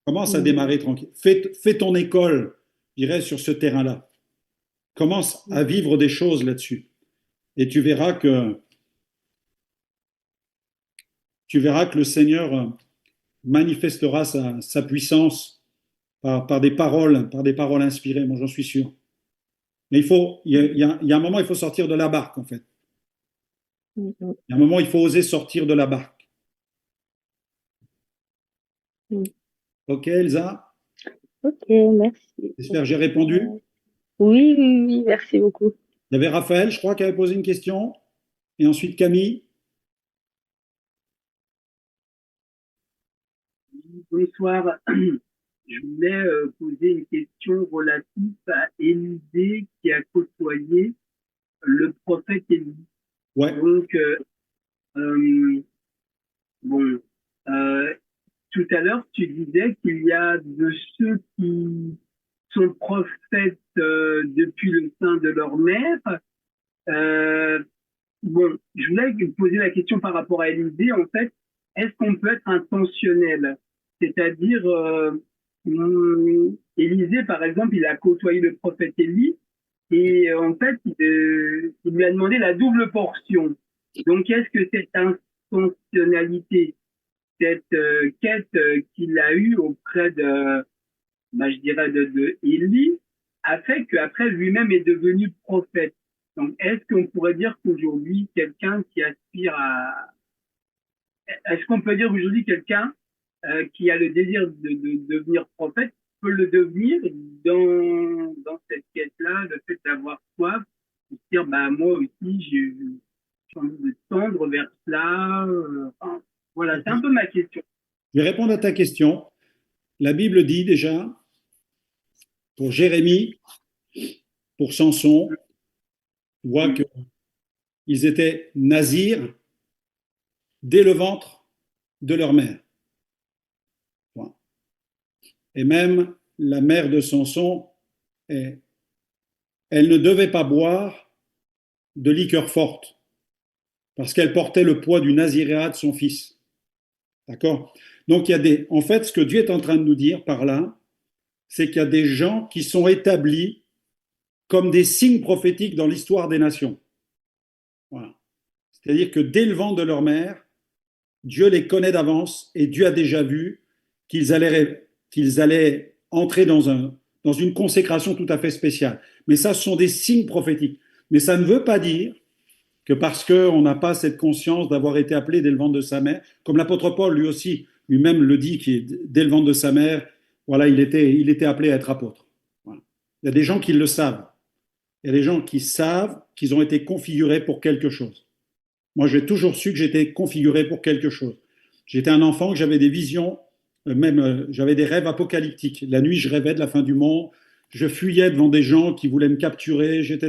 Commence à démarrer tranquille. Fais ton école, je dirais, sur ce terrain-là. Commence à vivre des choses là-dessus. Et tu verras que le Seigneur manifestera sa puissance par des paroles inspirées. Moi, j'en suis sûr. Mais il y a un moment, il faut sortir de la barque, en fait. Il y a un moment, il faut oser sortir de la barque. Ok, Elsa? Ok, merci. J'espère que j'ai répondu. Oui, merci beaucoup. Il y avait Raphaël, je crois, qui avait posé une question. Et ensuite Camille. Bonsoir. Je voulais poser une question relative à Élisée qui a côtoyé le prophète Élie. Ouais. Donc, tout à l'heure, tu disais qu'il y a de ceux qui sont prophètes depuis le sein de leur mère. Je voulais poser la question par rapport à Élisée. En fait, est-ce qu'on peut être intentionnel? C'est-à-dire, Élisée, par exemple, il a côtoyé le prophète Élie et en fait, il lui a demandé la double portion. Donc, est-ce que cette intentionnalité, cette quête qu'il a eue auprès je dirais, de Élie, a fait qu'après, lui-même est devenu prophète. Donc, est-ce qu'on pourrait dire qu'aujourd'hui, quelqu'un qui aspire à... Est-ce qu'on peut dire aujourd'hui quelqu'un qui a le désir de devenir prophète peut le devenir dans cette quête-là, le fait d'avoir soif, de se dire, bah, moi aussi, j'ai envie de tendre vers cela. Enfin, voilà, c'est un peu ma question. Je vais répondre à ta question. La Bible dit déjà, pour Jérémie, pour Samson, on voit qu'ils étaient nazirs dès le ventre de leur mère. Et même la mère de Samson, elle ne devait pas boire de liqueur forte parce qu'elle portait le poids du naziréat de son fils. D'accord? Donc, en fait, ce que Dieu est en train de nous dire par là, c'est qu'il y a des gens qui sont établis comme des signes prophétiques dans l'histoire des nations. Voilà. C'est-à-dire que dès le ventre de leur mère, Dieu les connaît d'avance et Dieu a déjà vu qu'ils allaient entrer dans une consécration tout à fait spéciale. Mais ça, ce sont des signes prophétiques. Mais ça ne veut pas dire que parce qu'on n'a pas cette conscience d'avoir été appelé dès le ventre de sa mère, comme l'apôtre Paul lui aussi, lui-même le dit, qui dès le ventre de sa mère, voilà, il était appelé à être apôtre. Voilà. Il y a des gens qui le savent. Il y a des gens qui savent qu'ils ont été configurés pour quelque chose. Moi, j'ai toujours su que j'étais configuré pour quelque chose. J'étais un enfant, que j'avais des visions, j'avais des rêves apocalyptiques. La nuit, je rêvais de la fin du monde. Je fuyais devant des gens qui voulaient me capturer. J'étais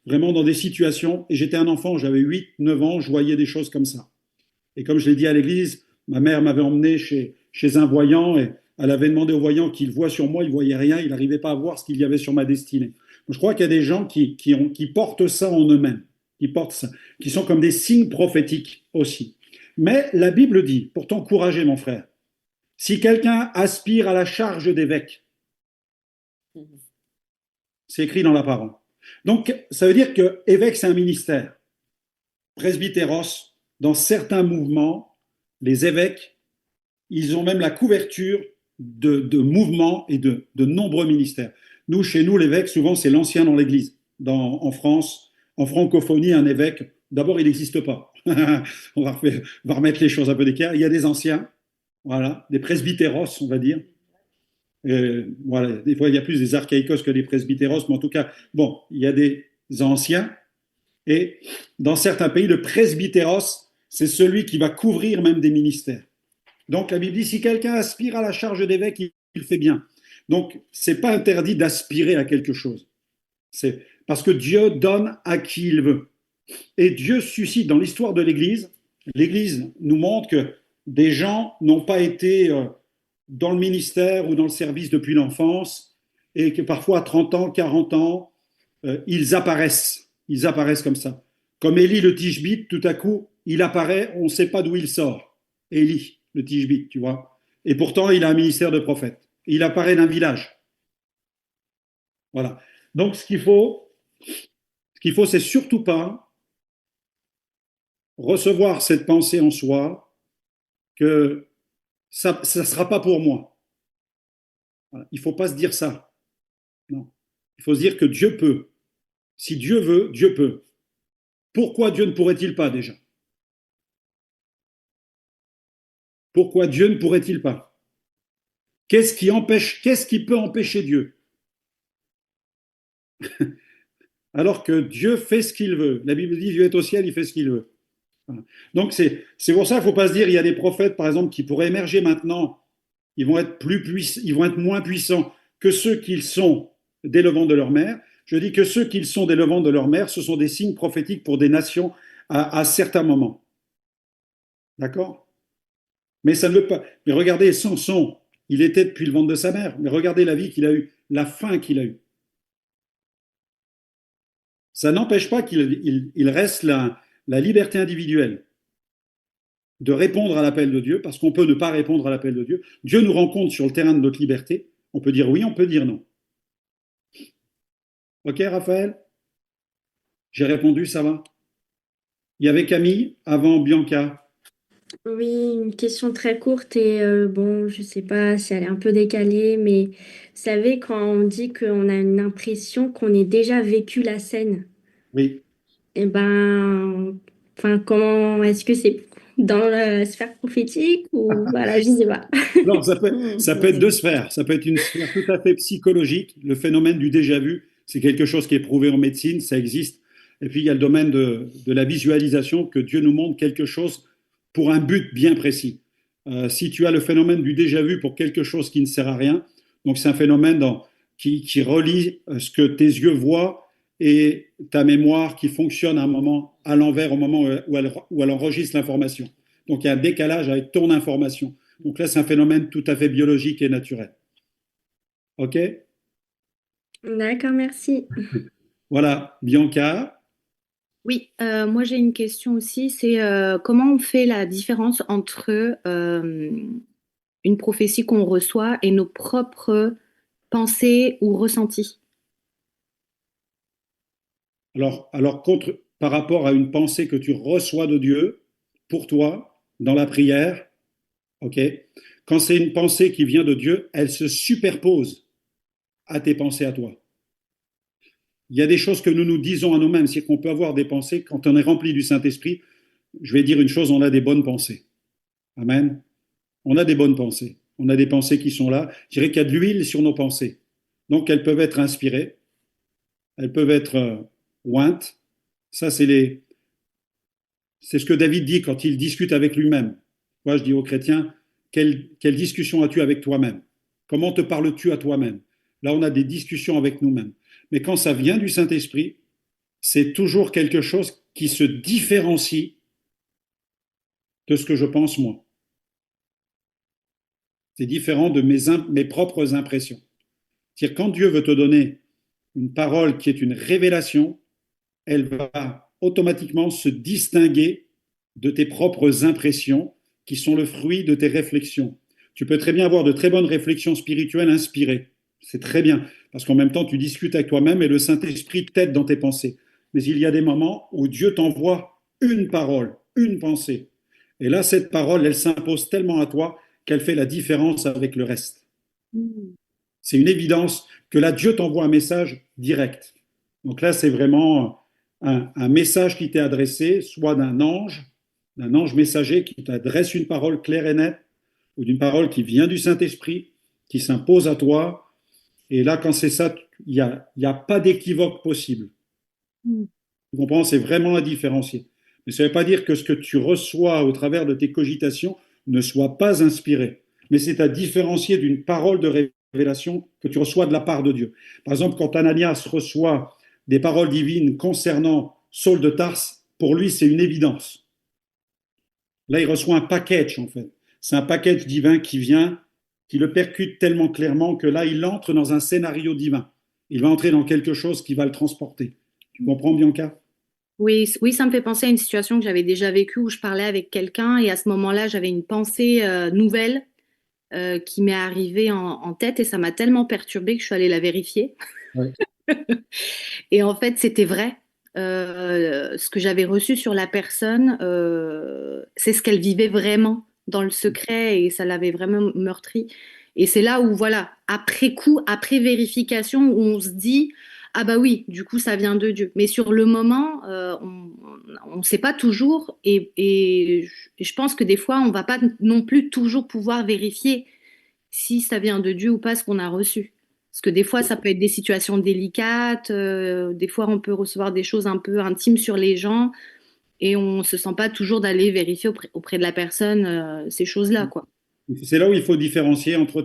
vraiment dans des situations. Et j'étais un enfant, j'avais 8, 9 ans, je voyais des choses comme ça. Et comme je l'ai dit à l'église, ma mère m'avait emmené chez un voyant et elle avait demandé au voyant qu'il voit sur moi, il ne voyait rien, il n'arrivait pas à voir ce qu'il y avait sur ma destinée. Je crois qu'il y a des gens qui portent ça en eux-mêmes, qui portent ça, qui sont comme des signes prophétiques aussi. Mais la Bible dit, pour t'encourager mon frère, si quelqu'un aspire à la charge d'évêque, c'est écrit dans la parole. Donc, ça veut dire que évêque, c'est un ministère. Presbytéros, dans certains mouvements, les évêques, ils ont même la couverture de mouvements et de nombreux ministères. Nous, chez nous, l'évêque, souvent, c'est l'ancien dans l'Église. En France, en francophonie, un évêque, d'abord, il n'existe pas. On va remettre les choses un peu d'équerre. Il y a des anciens, voilà, des presbytéros, on va dire. Voilà, des fois, il y a plus des archaïkos que des presbytéros, mais en tout cas, bon, il y a des anciens. Et dans certains pays, le presbytéros, c'est celui qui va couvrir même des ministères. Donc la Bible dit, si quelqu'un aspire à la charge d'évêque, il fait bien. Donc, c'est pas interdit d'aspirer à quelque chose. C'est parce que Dieu donne à qui il veut. Et Dieu suscite dans l'histoire de l'Église, l'Église nous montre que des gens n'ont pas été dans le ministère ou dans le service depuis l'enfance et que parfois à 30 ans, 40 ans, ils apparaissent comme ça. Comme Élie le Tishbite, tout à coup, il apparaît, on ne sait pas d'où il sort. Élie, le Tishbite, tu vois. Et pourtant, il a un ministère de prophète. Il apparaît d'un village. Voilà. Donc, ce qu'il faut, c'est surtout pas recevoir cette pensée en soi que ça ne sera pas pour moi. Voilà. Il ne faut pas se dire ça. Non. Il faut se dire que Dieu peut. Si Dieu veut, Dieu peut. Pourquoi Dieu ne pourrait-il pas déjà? Pourquoi Dieu ne pourrait-il pas? Qu'est-ce qui peut empêcher Dieu? Alors que Dieu fait ce qu'il veut. La Bible dit Dieu est au ciel, il fait ce qu'il veut. Voilà. Donc c'est pour ça qu'il ne faut pas se dire il y a des prophètes, par exemple, qui pourraient émerger maintenant. Ils vont être moins puissants que ceux qu'ils sont dès le ventre de leur mère. Je dis que ceux qu'ils sont dès le ventre de leur mère, ce sont des signes prophétiques pour des nations à certains moments. D'accord? Mais ça ne veut pas. Mais regardez, Samson, il était depuis le ventre de sa mère. Mais regardez la vie qu'il a eue, la fin qu'il a eue. Ça n'empêche pas qu'il reste la liberté individuelle de répondre à l'appel de Dieu, parce qu'on peut ne pas répondre à l'appel de Dieu. Dieu nous rencontre sur le terrain de notre liberté. On peut dire oui, on peut dire non. Ok, Raphaël? J'ai répondu, ça va? Il y avait Camille avant Bianca. Oui, une question très courte et bon, je sais pas si elle est un peu décalée, mais vous savez, quand on dit qu'on a une impression qu'on ait déjà vécu la scène, Oui. et ben, enfin, comment est-ce que c'est dans la sphère prophétique ou voilà, je sais pas. Alors, ça peut être deux sphères. Ça peut être une sphère tout à fait psychologique. Le phénomène du déjà-vu, c'est quelque chose qui est prouvé en médecine, ça existe. Et puis, il y a le domaine de la visualisation, que Dieu nous montre quelque chose pour un but bien précis. Si tu as le phénomène du déjà-vu pour quelque chose qui ne sert à rien, donc c'est un phénomène qui relie ce que tes yeux voient et ta mémoire qui fonctionne à un moment à l'envers au moment où elle enregistre l'information. Donc, il y a un décalage avec ton information. Donc là, c'est un phénomène tout à fait biologique et naturel. OK? D'accord, merci. Voilà, Bianca. Oui, moi j'ai une question aussi, c'est comment on fait la différence entre une prophétie qu'on reçoit et nos propres pensées ou ressentis? Par rapport à une pensée que tu reçois de Dieu, pour toi, dans la prière, OK? Quand c'est une pensée qui vient de Dieu, elle se superpose à tes pensées à toi. Il y a des choses que nous nous disons à nous-mêmes, c'est qu'on peut avoir des pensées, quand on est rempli du Saint-Esprit, je vais dire une chose, on a des bonnes pensées. Amen. On a des bonnes pensées. On a des pensées qui sont là. Je dirais qu'il y a de l'huile sur nos pensées. Donc, elles peuvent être inspirées, elles peuvent être ointes. Ça, c'est ce que David dit quand il discute avec lui-même. Moi, je dis aux chrétiens, quelle discussion as-tu avec toi-même? Comment te parles-tu à toi-même? Là, on a des discussions avec nous-mêmes. Mais quand ça vient du Saint-Esprit, c'est toujours quelque chose qui se différencie de ce que je pense moi. C'est différent de mes propres impressions. C'est-à-dire, quand Dieu veut te donner une parole qui est une révélation, elle va automatiquement se distinguer de tes propres impressions qui sont le fruit de tes réflexions. Tu peux très bien avoir de très bonnes réflexions spirituelles inspirées. C'est très bien, parce qu'en même temps, tu discutes avec toi-même et le Saint-Esprit t'aide dans tes pensées. Mais il y a des moments où Dieu t'envoie une parole, une pensée. Et là, cette parole, elle s'impose tellement à toi qu'elle fait la différence avec le reste. C'est une évidence que là, Dieu t'envoie un message direct. Donc là, c'est vraiment un message qui t'est adressé, soit d'un ange messager qui t'adresse une parole claire et nette, ou d'une parole qui vient du Saint-Esprit, qui s'impose à toi. Et là, quand c'est ça, il y a pas d'équivoque possible. Tu comprends? C'est vraiment à différencier. Mais ça ne veut pas dire que ce que tu reçois au travers de tes cogitations ne soit pas inspiré. Mais c'est à différencier d'une parole de révélation que tu reçois de la part de Dieu. Par exemple, quand Ananias reçoit des paroles divines concernant Saul de Tarse, pour lui, c'est une évidence. Là, il reçoit un package, en fait. C'est un package divin qui vient, qui le percute tellement clairement que là, il entre dans un scénario divin. Il va entrer dans quelque chose qui va le transporter. Tu comprends, Bianca? Oui, oui, ça me fait penser à une situation que j'avais déjà vécue où je parlais avec quelqu'un et à ce moment-là, j'avais une pensée nouvelle qui m'est arrivée en tête et ça m'a tellement perturbée que je suis allée la vérifier. Ouais. Et en fait, c'était vrai. Ce que j'avais reçu sur la personne, c'est ce qu'elle vivait vraiment dans le secret et ça l'avait vraiment meurtri. Et c'est là où, voilà, après coup, après vérification, où on se dit, ah bah oui, du coup, ça vient de Dieu. Mais sur le moment, on ne sait pas toujours et je pense que des fois, on va pas non plus toujours pouvoir vérifier si ça vient de Dieu ou pas ce qu'on a reçu. Parce que des fois, ça peut être des situations délicates, des fois, on peut recevoir des choses un peu intimes sur les gens et on ne se sent pas toujours d'aller vérifier auprès de la personne ces choses-là, quoi. C'est là où il faut différencier entre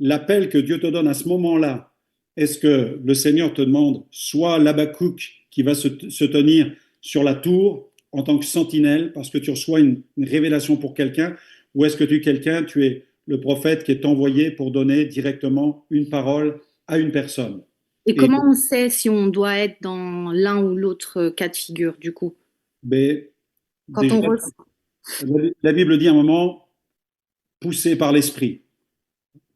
l'appel que Dieu te donne à ce moment-là. Est-ce que le Seigneur te demande soit l'Habakkuk qui va se tenir sur la tour en tant que sentinelle parce que tu reçois une révélation pour quelqu'un, ou est-ce que tu es le prophète qui est envoyé pour donner directement une parole à une personne? Et Et comment on sait si on doit être dans l'un ou l'autre cas de figure, du coup? ben, Quand déjà, on reçoit. la Bible dit à un moment, poussé par l'Esprit.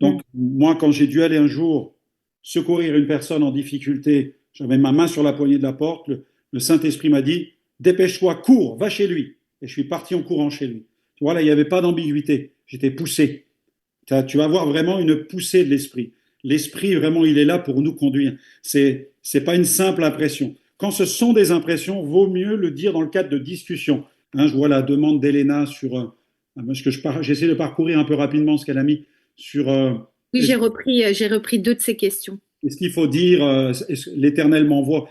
Donc, moi, quand j'ai dû aller un jour secourir une personne en difficulté, j'avais ma main sur la poignée de la porte, le Saint-Esprit m'a dit, dépêche-toi, cours, va chez lui. Et je suis parti en courant chez lui. Tu vois, là, il n'y avait pas d'ambiguïté. J'étais poussé. Tu vas voir vraiment une poussée de l'esprit. L'esprit, vraiment, il est là pour nous conduire. C'est pas une simple impression. Quand ce sont des impressions, vaut mieux le dire dans le cadre de discussion. Hein, je vois la demande d'Elena sur, parce que j'essaie de parcourir un peu rapidement ce qu'elle a mis sur Oui, j'ai repris deux de ces questions. est-ce qu'il faut dire l'Éternel m'envoie.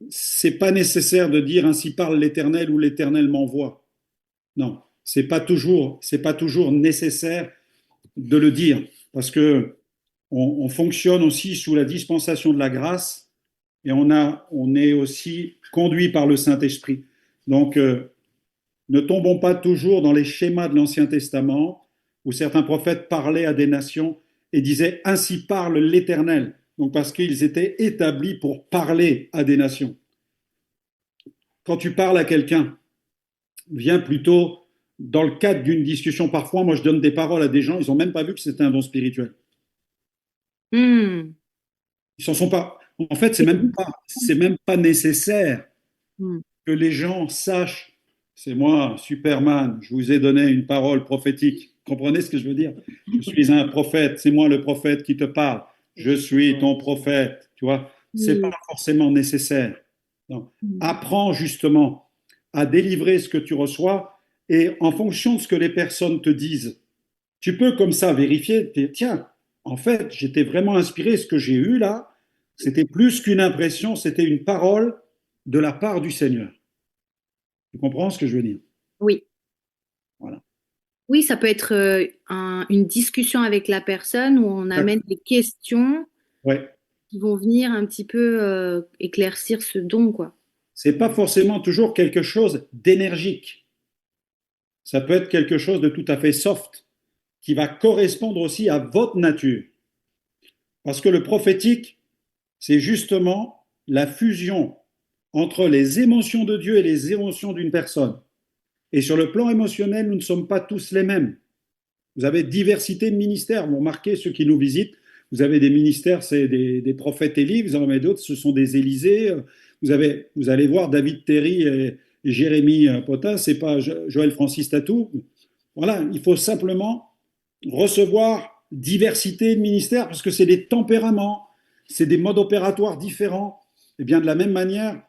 C'est pas nécessaire de dire ainsi parle l'Éternel ou l'Éternel m'envoie. Non, c'est pas toujours nécessaire de le dire parce que on fonctionne aussi sous la dispensation de la grâce et on est aussi conduit par le Saint-Esprit. Donc, ne tombons pas toujours dans les schémas de l'Ancien Testament où certains prophètes parlaient à des nations et disaient ainsi parle l'Éternel. Donc, parce qu'ils étaient établis pour parler à des nations. Quand tu parles à quelqu'un, viens plutôt dans le cadre d'une discussion. Parfois, moi, je donne des paroles à des gens, ils n'ont même pas vu que c'était un don spirituel. Hmm. Ils s'en sont pas. En fait, c'est même pas nécessaire Hmm. que les gens sachent. C'est moi, Superman. Je vous ai donné une parole prophétique. Comprenez ce que je veux dire? Je suis un prophète. C'est moi le prophète qui te parle. Je suis ton prophète. Tu vois? C'est pas forcément nécessaire. Non. Apprends justement à délivrer ce que tu reçois et en fonction de ce que les personnes te disent, tu peux comme ça vérifier. Tiens, en fait, j'étais vraiment inspiré. Ce que j'ai eu là, c'était plus qu'une impression, c'était une parole de la part du Seigneur. Tu comprends ce que je veux dire? Oui. Voilà. Oui, ça peut être une discussion avec la personne où on amène des questions Ouais. qui vont venir un petit peu éclaircir ce don, quoi. C'est pas forcément toujours quelque chose d'énergique. Ça peut être quelque chose de tout à fait soft, qui va correspondre aussi à votre nature. Parce que le prophétique, c'est justement la fusion entre les émotions de Dieu et les émotions d'une personne. Et sur le plan émotionnel, nous ne sommes pas tous les mêmes. Vous avez diversité de ministères. Vous remarquez, ceux qui nous visitent, vous avez des ministères, c'est des prophètes Élie, vous en avez d'autres, ce sont des Élysées. Vous allez voir David Terry et Jérémie Potin, c'est pas Joël Francis Tatou. Voilà, il faut simplement recevoir diversité de ministères parce que c'est des tempéraments, c'est des modes opératoires différents. Et bien de la même manière,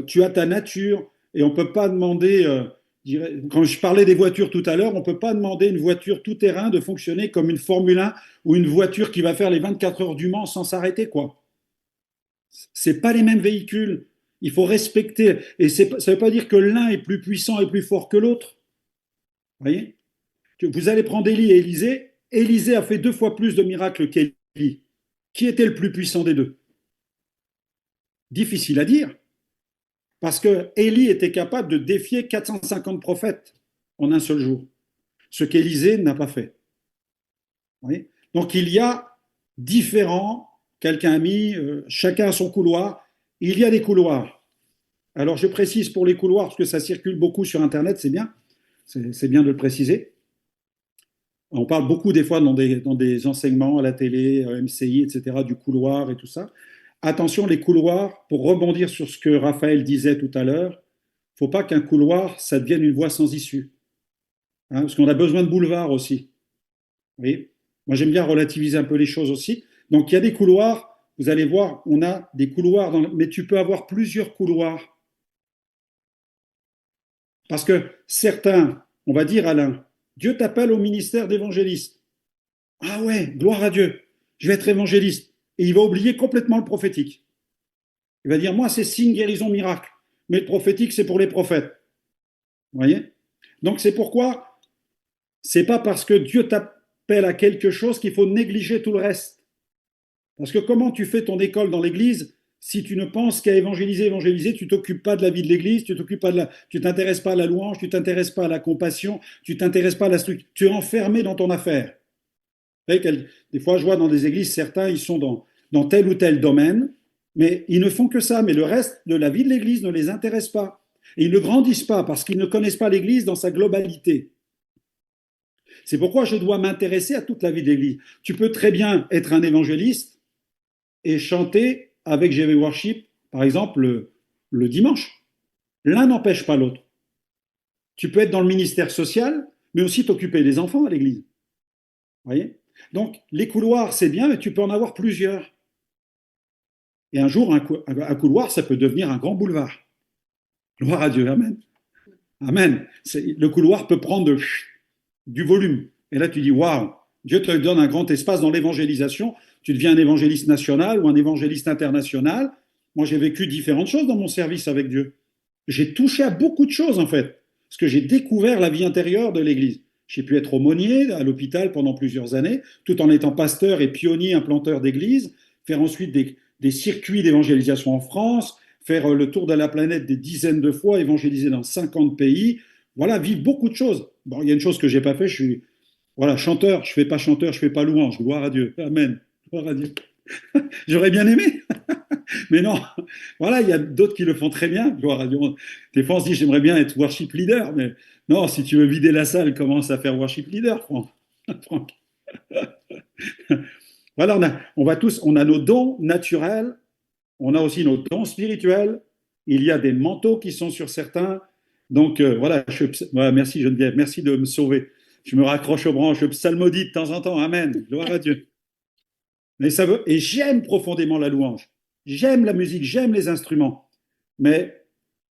tu as ta nature et on ne peut pas demander, quand je parlais des voitures tout à l'heure, on ne peut pas demander à une voiture tout-terrain de fonctionner comme une Formule 1 ou une voiture qui va faire les 24 heures du Mans sans s'arrêter, quoi. C'est pas les mêmes véhicules. Il faut respecter. Et ça ne veut pas dire que l'un est plus puissant et plus fort que l'autre. Vous voyez? Vous allez prendre Élie et Élisée. Élisée a fait 2 fois plus de miracles qu'Élie. Qui était le plus puissant des deux? Difficile à dire. Parce que Élie était capable de défier 450 prophètes en un seul jour. Ce qu'Élisée n'a pas fait. Vous voyez? Donc il y a différents, quelqu'un a mis, chacun a son couloir. Il y a des couloirs. Alors je précise pour les couloirs, parce que ça circule beaucoup sur Internet, c'est bien. C'est bien de le préciser. On parle beaucoup des fois dans des enseignements à la télé, MCI, etc., du couloir et tout ça. Attention, les couloirs, pour rebondir sur ce que Raphaël disait tout à l'heure, il ne faut pas qu'un couloir, ça devienne une voie sans issue. Hein, parce qu'on a besoin de boulevards aussi. Vous voyez? Moi, j'aime bien relativiser un peu les choses aussi. Donc, il y a des couloirs, vous allez voir, on a des couloirs, mais tu peux avoir plusieurs couloirs. Parce que certains, on va dire Alain, Dieu t'appelle au ministère d'évangéliste. Ah ouais, gloire à Dieu, je vais être évangéliste. Et il va oublier complètement le prophétique. Il va dire, moi, c'est signe, guérison, miracle. Mais le prophétique, c'est pour les prophètes. Vous voyez? Donc, c'est pourquoi, c'est pas parce que Dieu t'appelle à quelque chose qu'il faut négliger tout le reste. Parce que comment tu fais ton école dans l'église si tu ne penses qu'à évangéliser, tu t'occupes pas de la vie de l'église, tu t'intéresses pas à la louange, tu t'intéresses pas à la compassion, tu t'intéresses pas à la structure, tu es enfermé dans ton affaire. Des fois, je vois dans des églises, certains, ils sont dans tel ou tel domaine, mais ils ne font que ça, mais le reste de la vie de l'église ne les intéresse pas. Et ils ne grandissent pas parce qu'ils ne connaissent pas l'église dans sa globalité. C'est pourquoi je dois m'intéresser à toute la vie de l'église. Tu peux très bien être un évangéliste et chanter avec GV Worship, par exemple, le dimanche. L'un n'empêche pas l'autre. Tu peux être dans le ministère social, mais aussi t'occuper des enfants à l'église. Vous voyez? Donc, les couloirs, c'est bien, mais tu peux en avoir plusieurs. Et un jour, un couloir, ça peut devenir un grand boulevard. Gloire à Dieu, amen. Amen. Le couloir peut prendre du volume. Et là, tu dis, waouh, Dieu te donne un grand espace dans l'évangélisation. Tu deviens un évangéliste national ou un évangéliste international. Moi, j'ai vécu différentes choses dans mon service avec Dieu. J'ai touché à beaucoup de choses, en fait, parce que j'ai découvert la vie intérieure de l'Église. J'ai pu être aumônier à l'hôpital pendant plusieurs années, tout en étant pasteur et pionnier implanteur d'église, faire ensuite des circuits d'évangélisation en France, faire le tour de la planète des dizaines de fois, évangéliser dans 50 pays, voilà, vivre beaucoup de choses. Bon, il y a une chose que j'ai pas fait, je suis voilà, chanteur, je fais pas chanteur, je fais pas louange, gloire à Dieu, amen, gloire à Dieu. J'aurais bien aimé, mais non. Voilà, il y a d'autres qui le font très bien, gloire à Dieu. Des fois, on se dit, j'aimerais bien être worship leader, mais non, si tu veux vider la salle, commence à faire worship leader, Franck. Franck. Voilà, on a nos dons naturels, on a aussi nos dons spirituels. Il y a des manteaux qui sont sur certains. Donc voilà, voilà, merci Geneviève, merci de me sauver. Je me raccroche aux branches, je psalmodie de temps en temps, amen, gloire à Dieu. Mais et j'aime profondément la louange. J'aime la musique, j'aime les instruments. Mais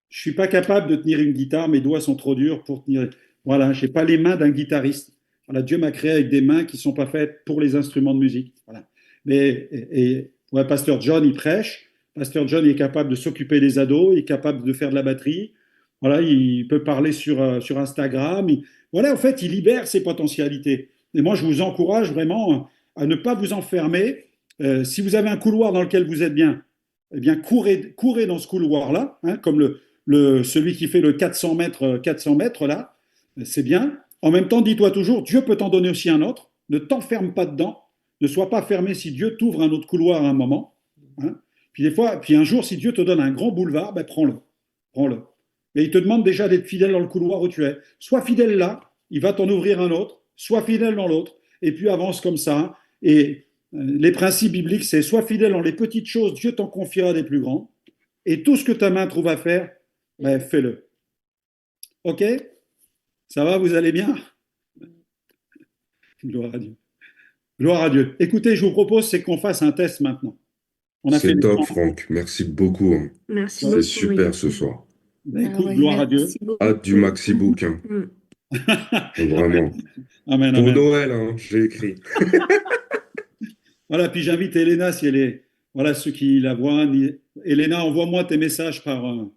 je suis pas capable de tenir une guitare, mes doigts sont trop durs pour tenir. Voilà, j'ai pas les mains d'un guitariste. Voilà, Dieu m'a créé avec des mains qui sont pas faites pour les instruments de musique. Voilà. Mais ouais, Pasteur John, il prêche. Pasteur John est capable de s'occuper des ados, il est capable de faire de la batterie. Voilà, il peut parler sur Instagram. Voilà, en fait, il libère ses potentialités. Et moi, je vous encourage vraiment à ne pas vous enfermer. Si vous avez un couloir dans lequel vous êtes bien, eh bien, courez dans ce couloir-là, hein, comme celui qui fait le 400 mètres là, c'est bien. En même temps, dis-toi toujours, Dieu peut t'en donner aussi un autre. Ne t'enferme pas dedans. Ne sois pas fermé si Dieu t'ouvre un autre couloir à un moment. Hein. Puis un jour, si Dieu te donne un grand boulevard, ben prends-le. Prends-le. Et il te demande déjà d'être fidèle dans le couloir où tu es. Sois fidèle là, il va t'en ouvrir un autre. Sois fidèle dans l'autre. Et puis avance comme ça. Et les principes bibliques, c'est sois fidèle dans les petites choses, Dieu t'en confiera des plus grands. Et tout ce que ta main trouve à faire, ben, fais-le. Ok? Ça va, vous allez bien? Gloire à Dieu. Gloire à Dieu. Écoutez, je vous propose, c'est qu'on fasse un test maintenant. C'est top, Franck. Merci beaucoup. Merci C'est beaucoup. super ce soir. Ben, écoute, gloire à Dieu. Hâte du Maxibook. Hein. Vraiment. Amen, Pour amen. Noël, hein, j'ai écrit. Voilà, puis j'invite Elena, si elle est. Voilà, ceux qui la voient. Elena, envoie-moi tes messages par.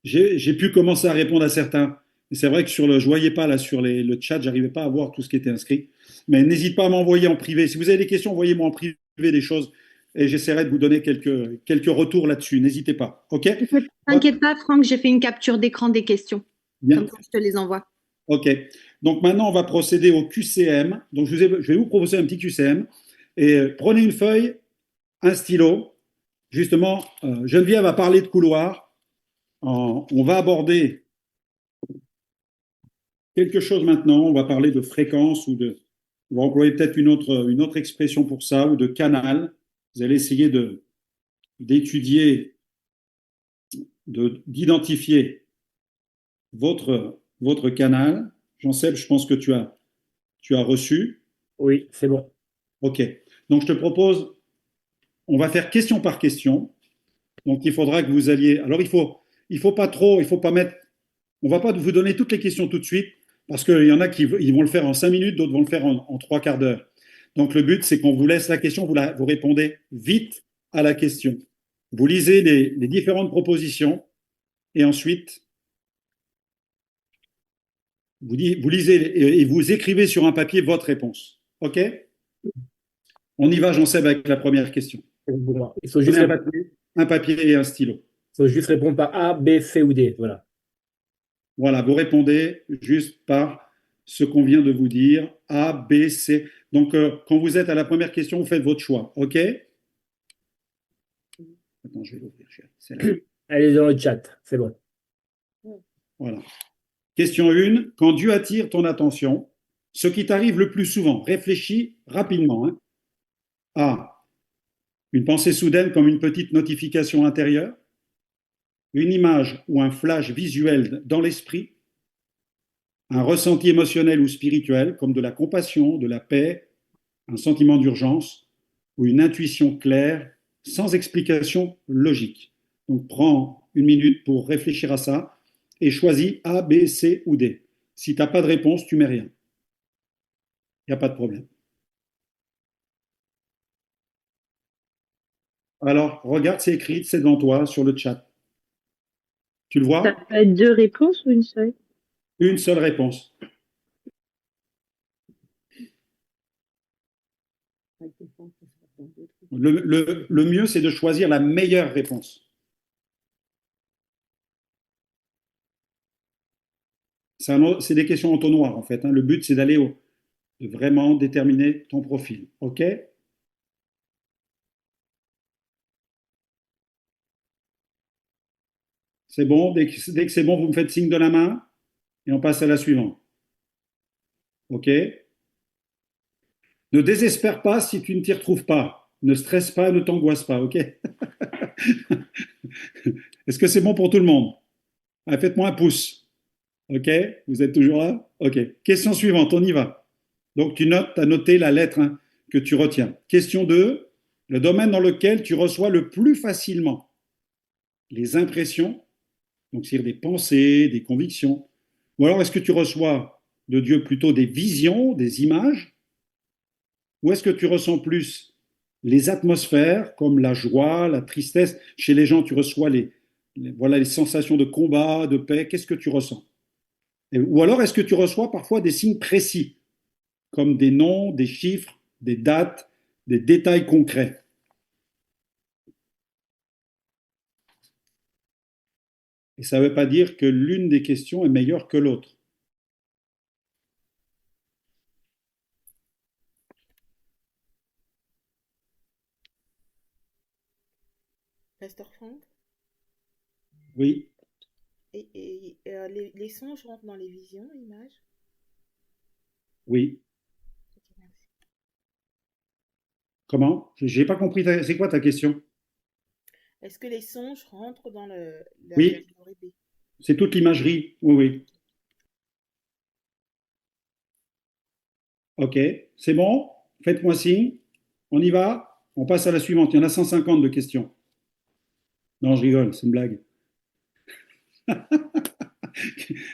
J'ai pu commencer à répondre à certains. Mais c'est vrai que je voyais pas là sur le chat, j'arrivais pas à voir tout ce qui était inscrit. Mais n'hésite pas à m'envoyer en privé. Si vous avez des questions, envoyez-moi en privé des choses et j'essaierai de vous donner quelques retours là-dessus. N'hésitez pas. OK? T'inquiète pas, Franck, j'ai fait une capture d'écran des questions. Bien. Comme ça, je te les envoie. OK. Donc maintenant, on va procéder au QCM. Donc je vais vous proposer un petit QCM. Et prenez une feuille, un stylo. Justement, Geneviève va parler de couloir. On va aborder quelque chose maintenant. On va parler de fréquence on va employer peut-être une autre expression pour ça, ou de canal. Vous allez essayer d'étudier, d'identifier votre canal. Jean-Seb, je pense que tu as reçu. Oui, c'est bon. OK. Donc, je te propose, on va faire question par question. Donc, il faudra que vous alliez. Alors, il faut pas mettre. On va pas vous donner toutes les questions tout de suite, parce qu'il y en a ils vont le faire en 5 minutes, d'autres vont le faire en 3 quarts d'heure. Donc, le but, c'est qu'on vous laisse la question, vous répondez vite à la question. Vous lisez les différentes propositions, et ensuite, vous lisez et vous écrivez sur un papier votre réponse. OK? On y va, Jean-Seb, avec la première question. Il faut juste un papier et un stylo. Il faut juste répondre par A, B, C ou D. Voilà. Voilà, vous répondez juste par ce qu'on vient de vous dire, A, B, C. Donc, quand vous êtes à la première question, vous faites votre choix. OK? Attends, je vais l'ouvrir. Elle est dans le chat. C'est bon. Voilà. Question 1. Quand Dieu attire ton attention, ce qui t'arrive le plus souvent, réfléchis rapidement. Hein. A. Une pensée soudaine comme une petite notification intérieure. Une image ou un flash visuel dans l'esprit. un ressenti émotionnel ou spirituel, comme de la compassion, de la paix, un sentiment d'urgence ou une intuition claire, sans explication logique. Donc prends une minute pour réfléchir à ça et choisis A, B, C ou D. Si tu n'as pas de réponse, tu mets rien. Il n'y a pas de problème. Alors, regarde, c'est écrit, c'est devant toi sur le chat. Tu le Ça vois? peut être deux réponses ou une seule? Une seule réponse. Le mieux, c'est de choisir la meilleure réponse. C'est des questions entonnoirs, en fait. Hein. Le but, c'est de vraiment déterminer ton profil. OK? C'est bon? Dès que c'est bon, vous me faites signe de la main et on passe à la suivante. OK? Ne désespère pas si tu ne t'y retrouves pas. Ne stresse pas, ne t'angoisse pas. OK? Est-ce que c'est bon pour tout le monde? Ah, faites-moi un pouce. OK? Vous êtes toujours là? OK. Question suivante, on y va. Donc, tu as noté la lettre hein, que tu retiens. Question 2, le domaine dans lequel tu reçois le plus facilement les impressions, donc c'est-à-dire des pensées, des convictions, ou alors est-ce que tu reçois de Dieu plutôt des visions, des images, ou est-ce que tu ressens plus les atmosphères comme la joie, la tristesse? Chez les gens, tu reçois voilà, les sensations de combat, de paix. Qu'est-ce que tu ressens? Ou alors est-ce que tu reçois parfois des signes précis, comme des noms, des chiffres, des dates, des détails concrets? Et ça ne veut pas dire que l'une des questions est meilleure que l'autre. Pasteur Franck? Oui. Les songes rentrent dans les visions, images? Oui. Comment? J'ai pas compris. C'est quoi ta question? Est-ce que les songes rentrent dans la Oui. catégorie B? C'est toute l'imagerie. Oui, oui. OK. C'est bon? Faites-moi signe. On y va? On passe à la suivante. Il y en a 150 de questions. Non, je rigole, c'est une blague.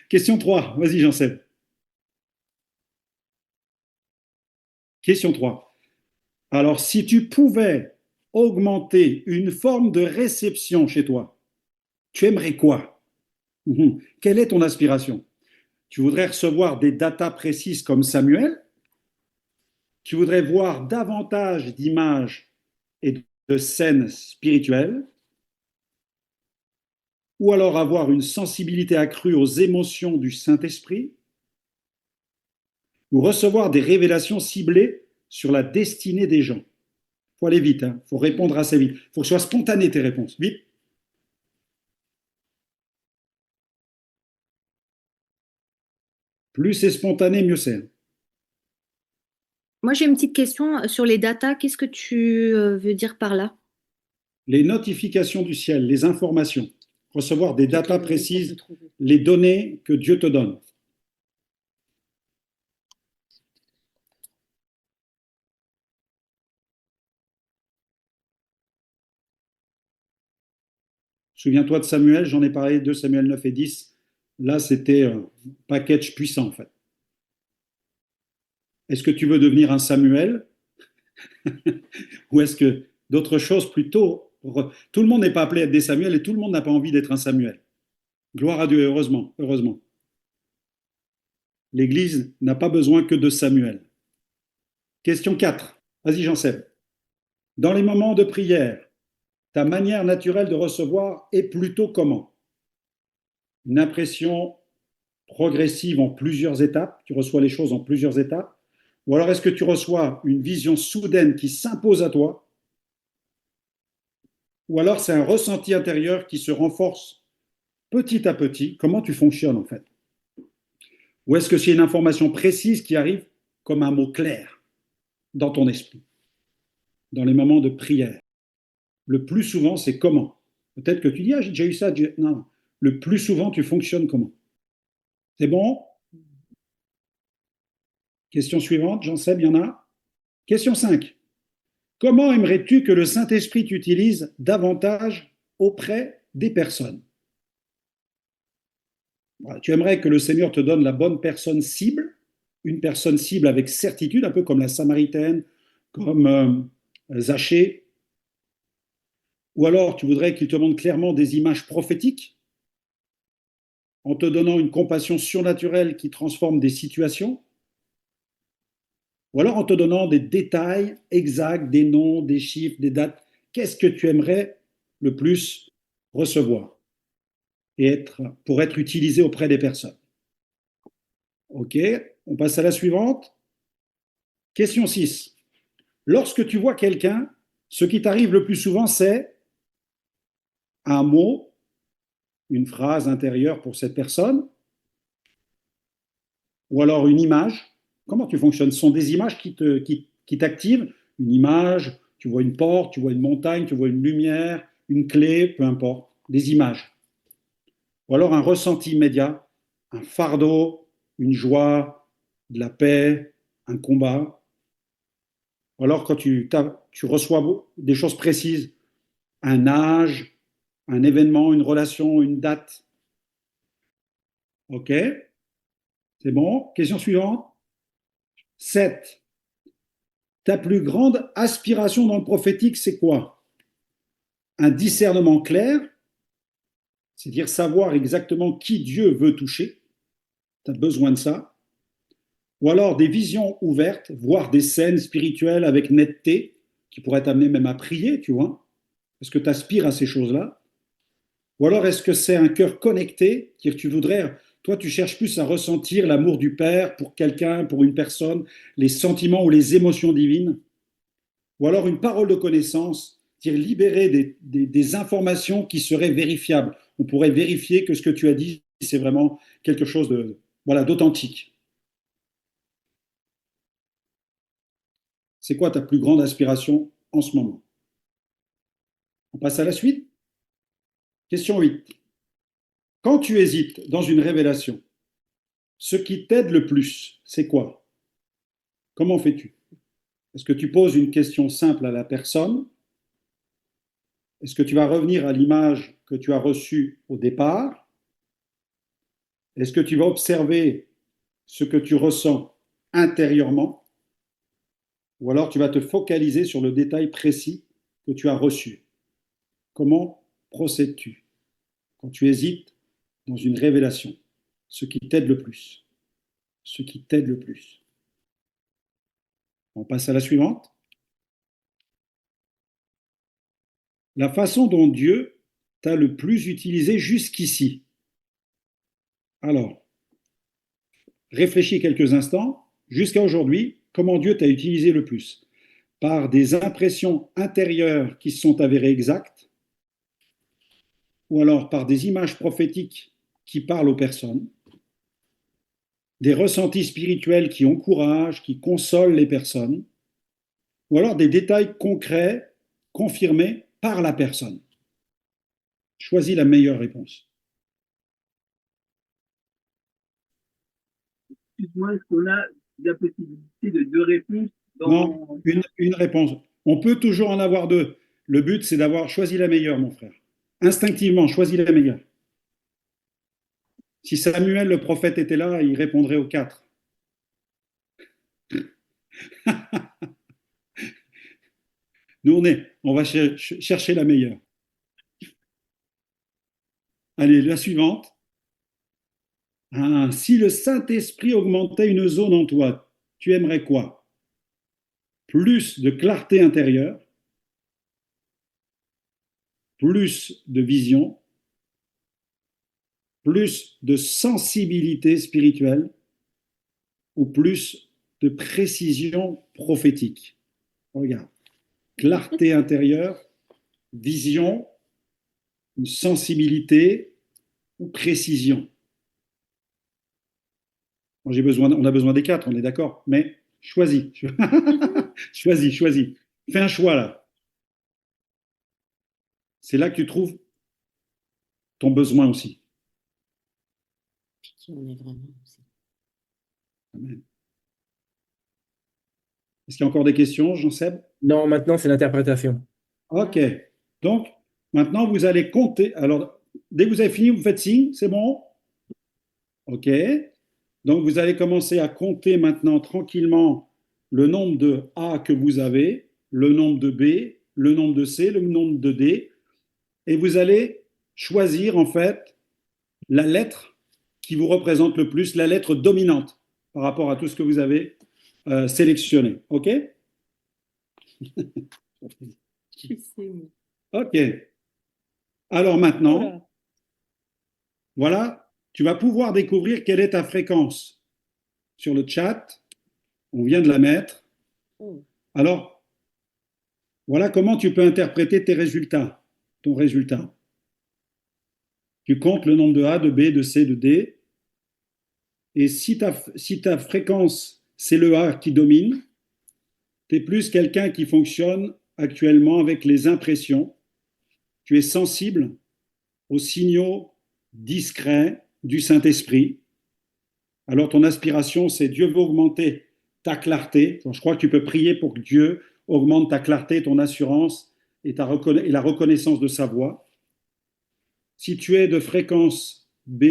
Question 3. Vas-y, Jean-Seb. Question 3. Alors, si tu pouvais augmenter une forme de réception chez toi, tu aimerais quoi? Quelle est ton aspiration? Tu voudrais recevoir des datas précises comme Samuel? Tu voudrais voir davantage d'images et de scènes spirituelles? Ou alors avoir une sensibilité accrue aux émotions du Saint-Esprit? Ou recevoir des révélations ciblées sur la destinée des gens? Il faut aller vite, il faut répondre assez vite. Il faut que ce soit spontané tes réponses. Vite. Plus c'est spontané, mieux c'est. Moi, j'ai une petite question sur les datas. Qu'est-ce que tu veux dire par là? Les notifications du ciel, les informations. Recevoir des datas précises, les données que Dieu te donne. Souviens-toi de Samuel, j'en ai parlé de Samuel 9 et 10. Là, c'était un package puissant, en fait. Est-ce que tu veux devenir un Samuel? Ou est-ce que d'autres choses plutôt... Tout le monde n'est pas appelé à être des Samuel et tout le monde n'a pas envie d'être un Samuel. Gloire à Dieu, heureusement, heureusement. L'Église n'a pas besoin que de Samuel. Question 4. Vas-y, Jean-Seb. Dans les moments de prière, ta manière naturelle de recevoir est plutôt comment? Une impression progressive en plusieurs étapes, tu reçois les choses en plusieurs étapes, ou alors est-ce que tu reçois une vision soudaine qui s'impose à toi, ou alors c'est un ressenti intérieur qui se renforce petit à petit? Comment tu fonctionnes en fait? Ou est-ce que c'est une information précise qui arrive comme un mot clair dans ton esprit, dans les moments de prière? Le plus souvent, c'est comment? Peut-être que tu dis, ah, j'ai déjà eu ça. Non, le plus souvent, tu fonctionnes comment? C'est bon? Question suivante, j'en sais, il y en a. Question 5. Comment aimerais-tu que le Saint-Esprit t'utilise davantage auprès des personnes? Voilà, tu aimerais que le Seigneur te donne la bonne personne cible, une personne cible avec certitude, un peu comme la Samaritaine, comme Zachée. Ou alors tu voudrais qu'il te montre clairement des images prophétiques en te donnant une compassion surnaturelle qui transforme des situations. Ou alors en te donnant des détails exacts, des noms, des chiffres, des dates. Qu'est-ce que tu aimerais le plus recevoir et pour être utilisé auprès des personnes? Ok, on passe à la suivante. Question 6. Lorsque tu vois quelqu'un, ce qui t'arrive le plus souvent, c'est un mot, une phrase intérieure pour cette personne, ou alors une image. Comment tu fonctionnes? Ce sont des images qui t'activent. Une image, tu vois une porte, tu vois une montagne, tu vois une lumière, une clé, peu importe. Des images. Ou alors un ressenti immédiat, un fardeau, une joie, de la paix, un combat. Ou alors quand tu reçois des choses précises, un âge, un événement, une relation, une date. OK? C'est bon? Question suivante. 7. Ta plus grande aspiration dans le prophétique, c'est quoi? Un discernement clair, c'est-à-dire savoir exactement qui Dieu veut toucher. Tu as besoin de ça. Ou alors des visions ouvertes, voire des scènes spirituelles avec netteté, qui pourraient t'amener même à prier, tu vois. Est-ce que tu aspires à ces choses-là? Ou alors est-ce que c'est un cœur connecté, c'est-à-dire que tu voudrais, toi tu cherches plus à ressentir l'amour du Père pour quelqu'un, pour une personne, les sentiments ou les émotions divines? Ou alors une parole de connaissance, c'est-à-dire libérer des informations qui seraient vérifiables. On pourrait vérifier que ce que tu as dit, c'est vraiment quelque chose de, voilà, d'authentique. C'est quoi ta plus grande aspiration en ce moment? On passe à la suite. Question 8. Quand tu hésites dans une révélation, ce qui t'aide le plus, c'est quoi? Comment fais-tu? Est-ce que tu poses une question simple à la personne? Est-ce que tu vas revenir à l'image que tu as reçue au départ? Est-ce que tu vas observer ce que tu ressens intérieurement? Ou alors tu vas te focaliser sur le détail précis que tu as reçu? Comment procèdes-tu quand tu hésites dans une révélation? Ce qui t'aide le plus. Ce qui t'aide le plus. On passe à la suivante. La façon dont Dieu t'a le plus utilisé jusqu'ici. Alors, réfléchis quelques instants. Jusqu'à aujourd'hui, comment Dieu t'a utilisé le plus? Par des impressions intérieures qui se sont avérées exactes, ou alors par des images prophétiques qui parlent aux personnes, des ressentis spirituels qui encouragent, qui consolent les personnes, ou alors des détails concrets confirmés par la personne. Choisis la meilleure réponse. Excuse-moi, est-ce qu'on a la possibilité de deux réponses Non, une réponse. On peut toujours en avoir deux. Le but, c'est d'avoir choisi la meilleure, mon frère. Instinctivement, choisis la meilleure. Si Samuel, le prophète, était là, il répondrait aux quatre. Nous, on va chercher la meilleure. Allez, la suivante. Ah, si le Saint-Esprit augmentait une zone en toi, tu aimerais quoi? Plus de clarté intérieure, plus de vision, plus de sensibilité spirituelle ou plus de précision prophétique? Regarde, clarté intérieure, vision, une sensibilité ou précision. On a besoin des quatre, on est d'accord, mais choisis. choisis. Fais un choix là. C'est là que tu trouves ton besoin aussi. Qui on est vraiment aussi. Amen. Est-ce qu'il y a encore des questions, Jean-Seb? Non, maintenant, c'est l'interprétation. Ok. Donc, maintenant, vous allez compter. Alors, dès que vous avez fini, vous faites signe, c'est bon? Ok. Donc, vous allez commencer à compter maintenant tranquillement le nombre de A que vous avez, le nombre de B, le nombre de C, le nombre de D, et vous allez choisir en fait la lettre qui vous représente le plus, la lettre dominante par rapport à tout ce que vous avez sélectionné. Ok? Ok. Alors maintenant, voilà, tu vas pouvoir découvrir quelle est ta fréquence sur le chat. On vient de la mettre. Alors, voilà comment tu peux interpréter tes résultats, ton résultat. Tu comptes le nombre de A, de B, de C, de D. Et si ta fréquence, c'est le A qui domine, tu es plus quelqu'un qui fonctionne actuellement avec les impressions. Tu es sensible aux signaux discrets du Saint-Esprit. Alors ton aspiration, c'est Dieu veut augmenter ta clarté. Je crois que tu peux prier pour que Dieu augmente ta clarté, ton assurance et la reconnaissance de sa voix. Si tu es de fréquence B,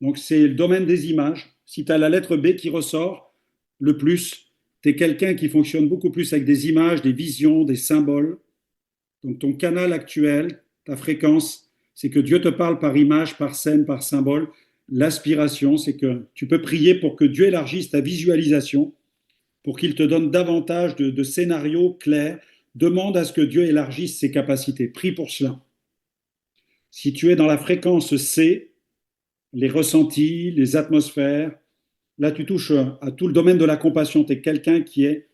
donc c'est le domaine des images, si tu as la lettre B qui ressort le plus, tu es quelqu'un qui fonctionne beaucoup plus avec des images, des visions, des symboles. Donc ton canal actuel, ta fréquence, c'est que Dieu te parle par image, par scène, par symbole. L'aspiration, c'est que tu peux prier pour que Dieu élargisse ta visualisation, pour qu'il te donne davantage de scénarios clairs. Demande à ce que Dieu élargisse ses capacités. Prie pour cela. Si tu es dans la fréquence C, les ressentis, les atmosphères, là tu touches à tout le domaine de la compassion. Tu es quelqu'un qui est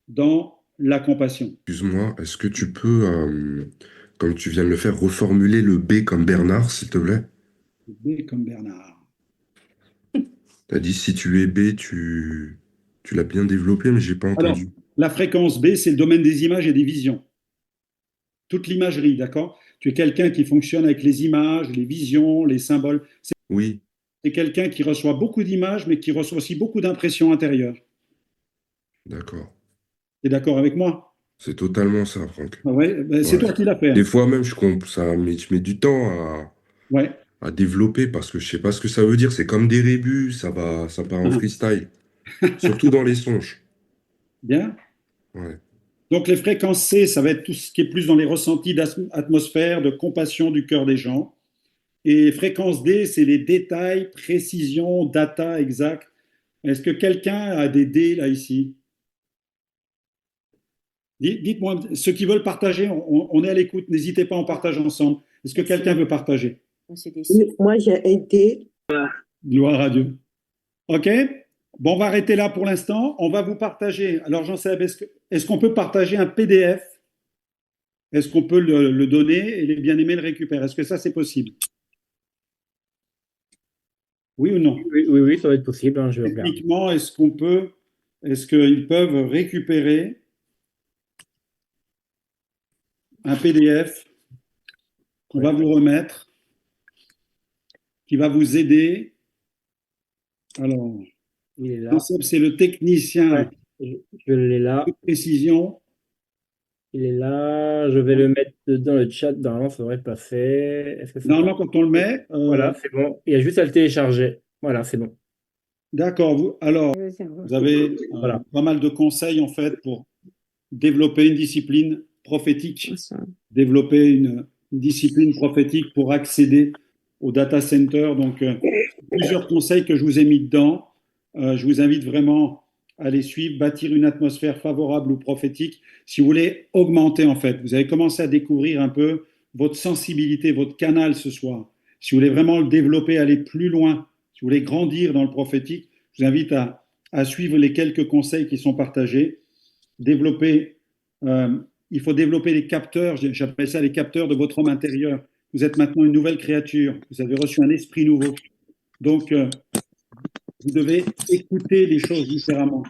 dans la compassion. Excuse-moi, est-ce que tu peux, comme tu viens de le faire, reformuler le B comme Bernard, s'il te plaît? B comme Bernard. Tu as dit si tu es B, tu l'as bien développé, mais j'ai pas Alors, entendu. la fréquence B, c'est le domaine des images et des visions. Toute l'imagerie, d'accord? Tu es quelqu'un qui fonctionne avec les images, les visions, les symboles. Oui, C'est quelqu'un qui reçoit beaucoup d'images, mais qui reçoit aussi beaucoup d'impressions intérieures. d'accord. Tu es d'accord avec moi? C'est totalement ça, Franck. Ouais, ben, c'est Ouais. toi qui l'as fait. Des fois même, je mets du temps Ouais. à développer parce que je sais pas ce que ça veut dire. C'est comme des rébus, ça part en freestyle. Surtout dans les songes. Bien. Ouais. Donc les fréquences C, ça va être tout ce qui est plus dans les ressentis d'atmosphère, de compassion du cœur des gens. Et fréquence D, c'est les détails, précision, data exact. Est-ce que quelqu'un a des D là ici? Dites-moi, ceux qui veulent partager, on est à l'écoute, n'hésitez pas, on partage ensemble. Est-ce que quelqu'un veut partager? Oui, moi, j'ai aidé. Gloire à Dieu. OK? Bon, on va arrêter là pour l'instant. On va vous partager. Alors, Jean-Seb, est-ce qu'on peut partager un PDF? Est-ce qu'on peut le donner et les bien-aimés le récupèrent? Est-ce que ça, c'est possible? Oui ou non? Oui, ça va être possible, hein, je regarde. Techniquement, est-ce qu'ils peuvent récupérer un PDF qu'on va vous remettre, qui va vous aider? Alors, il est là. Jean-Seb, c'est le technicien Je l'ai là. de précision. Il est là. Je vais le mettre dans le chat. Normalement, ça devrait passer. Est-ce que Normalement, quand on le met. Voilà, c'est bon. Il y a juste à le télécharger. Voilà, c'est bon. D'accord. Alors, vous avez pas mal de conseils en fait pour développer une discipline prophétique, développer une discipline prophétique pour accéder au data center. Donc, plusieurs conseils que je vous ai mis dedans. Je vous invite vraiment à les suivre, bâtir une atmosphère favorable ou prophétique. Si vous voulez augmenter, en fait, vous avez commencé à découvrir un peu votre sensibilité, votre canal ce soir. Si vous voulez vraiment le développer, aller plus loin, si vous voulez grandir dans le prophétique, je vous invite à suivre les quelques conseils qui sont partagés. Il faut développer les capteurs, j'appelle ça les capteurs de votre homme intérieur. Vous êtes maintenant une nouvelle créature, vous avez reçu un esprit nouveau. Donc, vous devez écouter les choses différemment,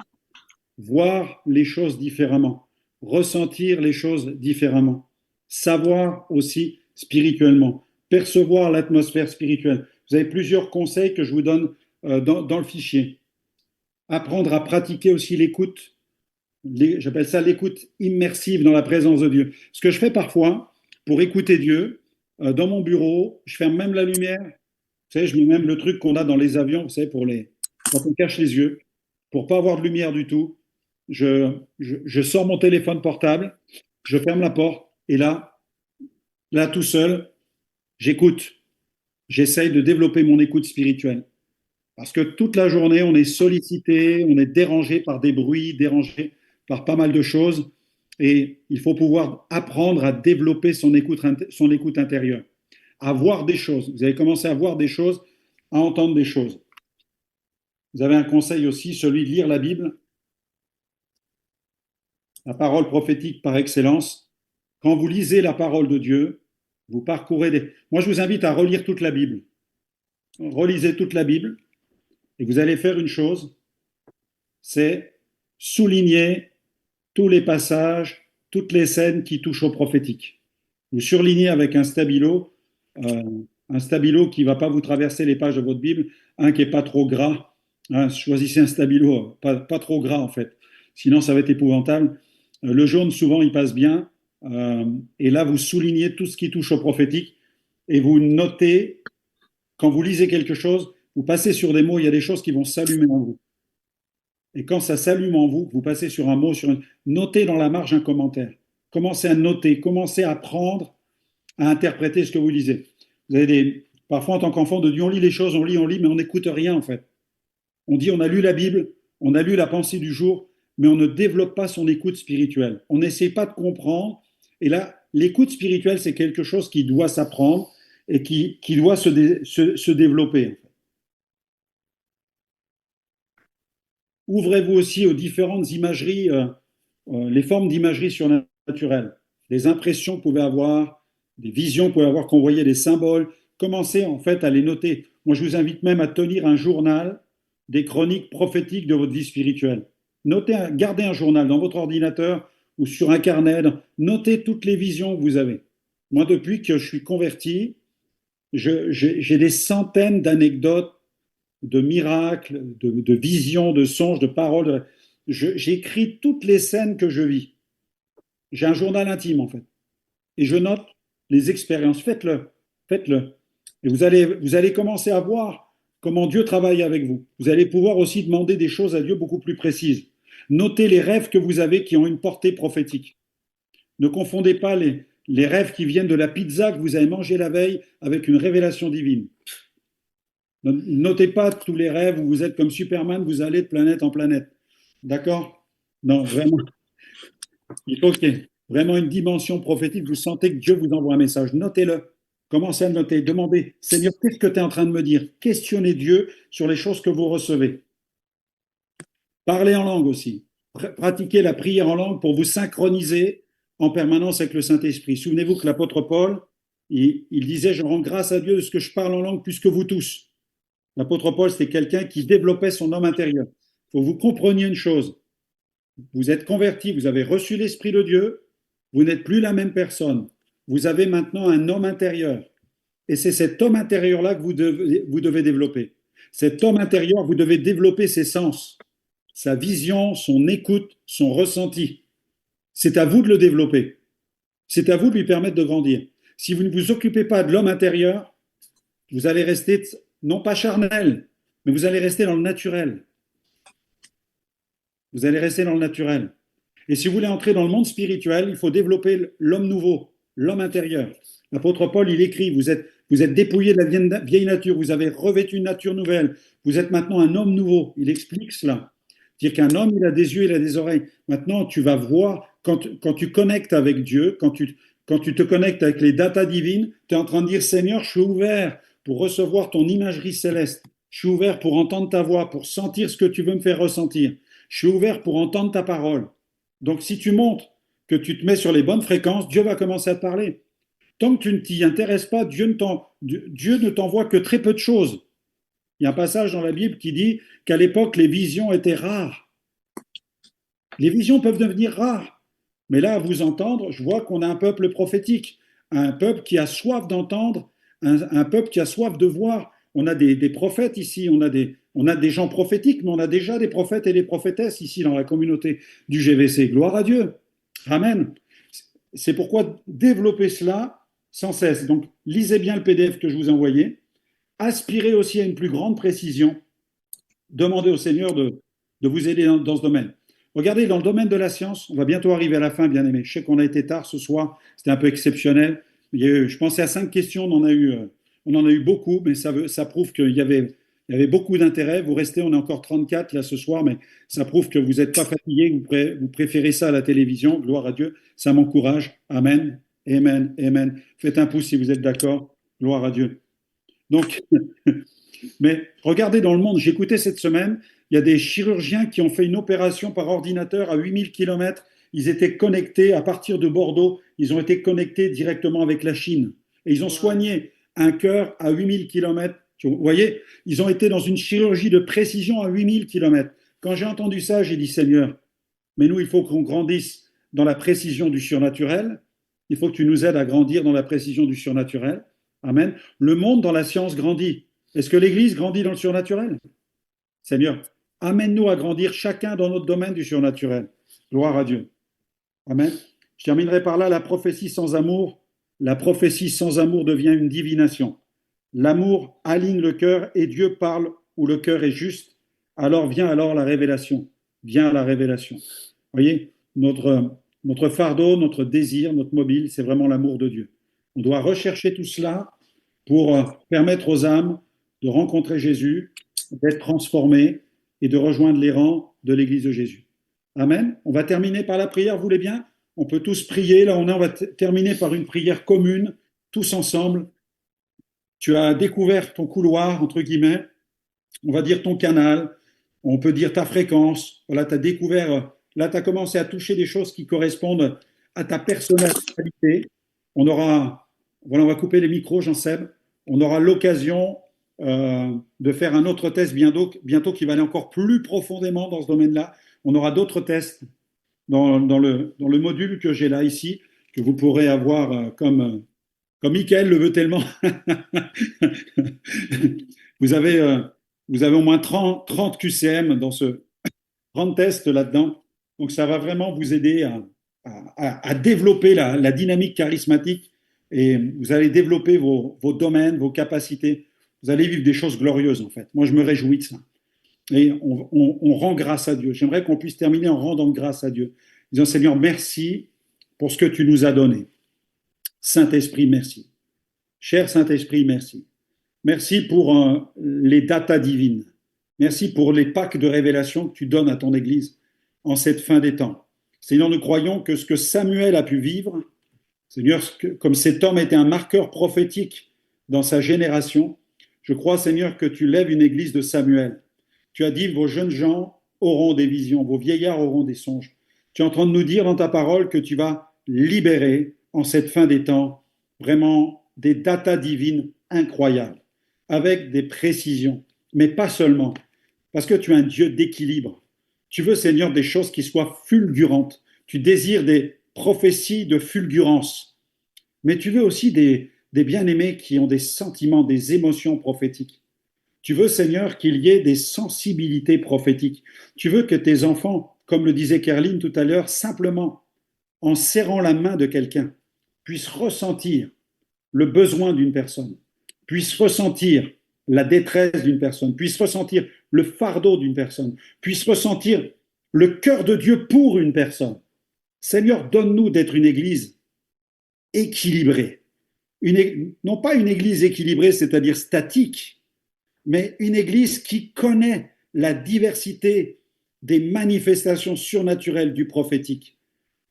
voir les choses différemment, ressentir les choses différemment, savoir aussi spirituellement, percevoir l'atmosphère spirituelle. Vous avez plusieurs conseils que je vous donne dans le fichier. apprendre à pratiquer aussi l'écoute. J'appelle ça l'écoute immersive dans la présence de Dieu. Ce que je fais parfois pour écouter Dieu, dans mon bureau, je ferme même la lumière. Vous savez, je mets même le truc qu'on a dans les avions, vous savez, quand on cache les yeux, pour pas avoir de lumière du tout. Je sors mon téléphone portable, je ferme la porte, et là, tout seul, j'écoute. J'essaye de développer mon écoute spirituelle. Parce que toute la journée, on est sollicité, on est dérangé par des bruits, dérangé par pas mal de choses. Et il faut pouvoir apprendre à développer son écoute intérieure, à voir des choses. Vous avez commencé à voir des choses, à entendre des choses. Vous avez un conseil aussi, celui de lire la Bible, la parole prophétique par excellence. Quand vous lisez la parole de Dieu, vous parcourez des... Moi, je vous invite à relire toute la Bible. Relisez toute la Bible et vous allez faire une chose, c'est souligner tous les passages, toutes les scènes qui touchent au prophétique. Vous surlignez avec un stabilo qui ne va pas vous traverser les pages de votre Bible, un qui n'est pas trop gras. Choisissez un stabilo pas trop gras en fait, sinon ça va être épouvantable. Le jaune, souvent, il passe bien. Et là, vous soulignez tout ce qui touche au prophétique et vous notez, quand vous lisez quelque chose, vous passez sur des mots, il y a des choses qui vont s'allumer en vous. Et quand ça s'allume en vous, vous passez sur un mot, notez dans la marge un commentaire. Commencez à noter, commencez à apprendre à interpréter ce que vous lisez. Vous avez parfois, en tant qu'enfant de Dieu, on lit les choses, on lit, mais on n'écoute rien en fait. On dit, on a lu la Bible, on a lu la pensée du jour, mais on ne développe pas son écoute spirituelle. On n'essaie pas de comprendre. Et là, l'écoute spirituelle, c'est quelque chose qui doit s'apprendre et qui doit se développer. En fait. Ouvrez-vous aussi aux différentes imageries, les formes d'imagerie surnaturelle. Des impressions que vous pouvez avoir, des visions que vous pouvez avoir, qu'on voyait des symboles. Commencez en fait à les noter. Moi, je vous invite même à tenir un journal des chroniques prophétiques de votre vie spirituelle. Gardez un journal dans votre ordinateur ou sur un carnet. Notez toutes les visions que vous avez. Moi, depuis que je suis converti, j'ai des centaines d'anecdotes, de miracles, de visions, de songes, de paroles. J'écris toutes les scènes que je vis. J'ai un journal intime, en fait. Et je note les expériences. Faites-le. Et vous allez commencer à voir comment Dieu travaille avec vous. Vous allez pouvoir aussi demander des choses à Dieu beaucoup plus précises. Notez les rêves que vous avez qui ont une portée prophétique. Ne confondez pas les rêves qui viennent de la pizza que vous avez mangée la veille avec une révélation divine. Notez pas tous les rêves où vous êtes comme Superman, vous allez de planète en planète. D'accord? Non, vraiment. Il faut qu'il y ait vraiment une dimension prophétique. Vous sentez que Dieu vous envoie un message. Notez-le. Commencez à le noter. Demandez, Seigneur, qu'est-ce que tu es en train de me dire? Questionnez Dieu sur les choses que vous recevez. Parlez en langue aussi. Pratiquez la prière en langue pour vous synchroniser en permanence avec le Saint-Esprit. Souvenez-vous que l'apôtre Paul, il disait, je rends grâce à Dieu de ce que je parle en langue plus que vous tous. L'apôtre Paul, c'était quelqu'un qui développait son homme intérieur. Il faut que vous compreniez une chose. Vous êtes converti, vous avez reçu l'Esprit de Dieu, vous n'êtes plus la même personne. Vous avez maintenant un homme intérieur. Et c'est cet homme intérieur-là que vous devez développer. Cet homme intérieur, vous devez développer ses sens, sa vision, son écoute, son ressenti. C'est à vous de le développer. C'est à vous de lui permettre de grandir. Si vous ne vous occupez pas de l'homme intérieur, vous allez rester, non pas charnel, mais vous allez rester dans le naturel. Vous allez rester dans le naturel. Et si vous voulez entrer dans le monde spirituel, il faut développer l'homme nouveau, l'homme intérieur. L'apôtre Paul, il écrit, vous êtes dépouillé de la vieille nature, vous avez revêtu une nature nouvelle, vous êtes maintenant un homme nouveau. Il explique cela. C'est-à-dire qu'un homme, il a des yeux, il a des oreilles. Maintenant, tu vas voir, quand tu connectes avec Dieu, quand tu te connectes avec les datas divines, tu es en train de dire, Seigneur, je suis ouvert pour recevoir ton imagerie céleste. Je suis ouvert pour entendre ta voix, pour sentir ce que tu veux me faire ressentir. Je suis ouvert pour entendre ta parole. Donc, si tu montres que tu te mets sur les bonnes fréquences, Dieu va commencer à te parler. Tant que tu ne t'y intéresses pas, Dieu ne t'envoie que très peu de choses. Il y a un passage dans la Bible qui dit qu'à l'époque, les visions étaient rares. Les visions peuvent devenir rares. Mais là, à vous entendre, je vois qu'on a un peuple prophétique, un peuple qui a soif d'entendre, un peuple qui a soif de voir. On a des prophètes ici, on a des On a des gens prophétiques, mais on a déjà des prophètes et des prophétesses ici dans la communauté du GVC. Gloire à Dieu. Amen. C'est pourquoi développer cela sans cesse. Donc, lisez bien le PDF que je vous ai envoyé. Aspirez aussi à une plus grande précision. Demandez au Seigneur de vous aider dans ce domaine. Regardez, dans le domaine de la science, on va bientôt arriver à la fin, bien aimé. Je sais qu'on a été tard ce soir, c'était un peu exceptionnel. Je pensais à 5 questions, on en a eu beaucoup, mais ça prouve qu'il y avait beaucoup d'intérêt. Vous restez, on est encore 34 là ce soir, mais ça prouve que vous n'êtes pas fatigué, vous préférez ça à la télévision. Gloire à Dieu, ça m'encourage. Amen, amen, amen. Faites un pouce si vous êtes d'accord. Gloire à Dieu. Donc, mais regardez dans le monde, j'écoutais cette semaine, il y a des chirurgiens qui ont fait une opération par ordinateur à 8000 km. Ils étaient connectés à partir de Bordeaux, ils ont été connectés directement avec la Chine. Et ils ont soigné un cœur à 8000 km. Vous voyez, ils ont été dans une chirurgie de précision à 8000 km. Quand j'ai entendu ça, j'ai dit, Seigneur, mais nous, il faut qu'on grandisse dans la précision du surnaturel. Il faut que tu nous aides à grandir dans la précision du surnaturel. Amen. Le monde dans la science grandit. Est-ce que l'Église grandit dans le surnaturel? Seigneur, amène-nous à grandir chacun dans notre domaine du surnaturel. Gloire à Dieu. Amen. Je terminerai par là, la prophétie sans amour. La prophétie sans amour devient une divination. L'amour aligne le cœur et Dieu parle où le cœur est juste. Alors vient la révélation. Vient la révélation. Vous voyez, notre fardeau, notre désir, notre mobile, c'est vraiment l'amour de Dieu. On doit rechercher tout cela pour permettre aux âmes de rencontrer Jésus, d'être transformés et de rejoindre les rangs de l'Église de Jésus. Amen. On va terminer par la prière, vous voulez bien? On peut tous prier. Là, on va terminer par une prière commune, tous ensemble. Tu as découvert ton couloir, entre guillemets. On va dire ton canal. On peut dire ta fréquence. Voilà, tu as découvert. Là, tu as commencé à toucher des choses qui correspondent à ta personnalité. On va couper les micros, Jean-Seb. On aura l'occasion de faire un autre test bientôt qui va aller encore plus profondément dans ce domaine-là. On aura d'autres tests dans le module que j'ai là ici, que vous pourrez avoir comme Mickaël le veut tellement. Vous avez au moins 30 QCM dans ce 30 tests là-dedans. Donc ça va vraiment vous aider à développer la dynamique charismatique et vous allez développer vos domaines, vos capacités. Vous allez vivre des choses glorieuses en fait. Moi je me réjouis de ça. Et on rend grâce à Dieu. J'aimerais qu'on puisse terminer en rendant grâce à Dieu. Disant Seigneur, merci pour ce que tu nous as donné. Saint-Esprit, merci. Cher Saint-Esprit, merci. Merci pour les datas divines. Merci pour les packs de révélation que tu donnes à ton Église en cette fin des temps. Seigneur, nous croyons que ce que Samuel a pu vivre, Seigneur, comme cet homme était un marqueur prophétique dans sa génération, je crois, Seigneur, que tu lèves une Église de Samuel. Tu as dit, vos jeunes gens auront des visions, vos vieillards auront des songes. Tu es en train de nous dire dans ta parole que tu vas libérer en cette fin des temps vraiment des datas divines incroyables, avec des précisions, mais pas seulement, parce que tu es un Dieu d'équilibre. Tu veux, Seigneur, des choses qui soient fulgurantes. Tu désires des prophéties de fulgurance, mais tu veux aussi des bien-aimés qui ont des sentiments, des émotions prophétiques. Tu veux, Seigneur, qu'il y ait des sensibilités prophétiques. Tu veux que tes enfants, comme le disait Kerline tout à l'heure, simplement, en serrant la main de quelqu'un, puissent ressentir le besoin d'une personne, puissent ressentir la détresse d'une personne, puissent ressentir le fardeau d'une personne, puissent ressentir le cœur de Dieu pour une personne. Seigneur, donne-nous d'être une église équilibrée. Non pas une église équilibrée, c'est-à-dire statique, mais une église qui connaît la diversité des manifestations surnaturelles du prophétique,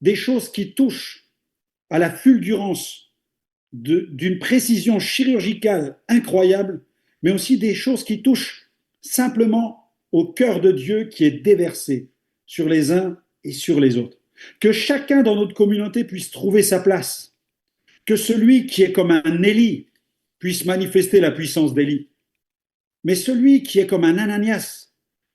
des choses qui touchent à la fulgurance d'une précision chirurgicale incroyable, mais aussi des choses qui touchent simplement au cœur de Dieu qui est déversé sur les uns et sur les autres. Que chacun dans notre communauté puisse trouver sa place, que celui qui est comme un Élie puisse manifester la puissance d'Élie, mais celui qui est comme un Ananias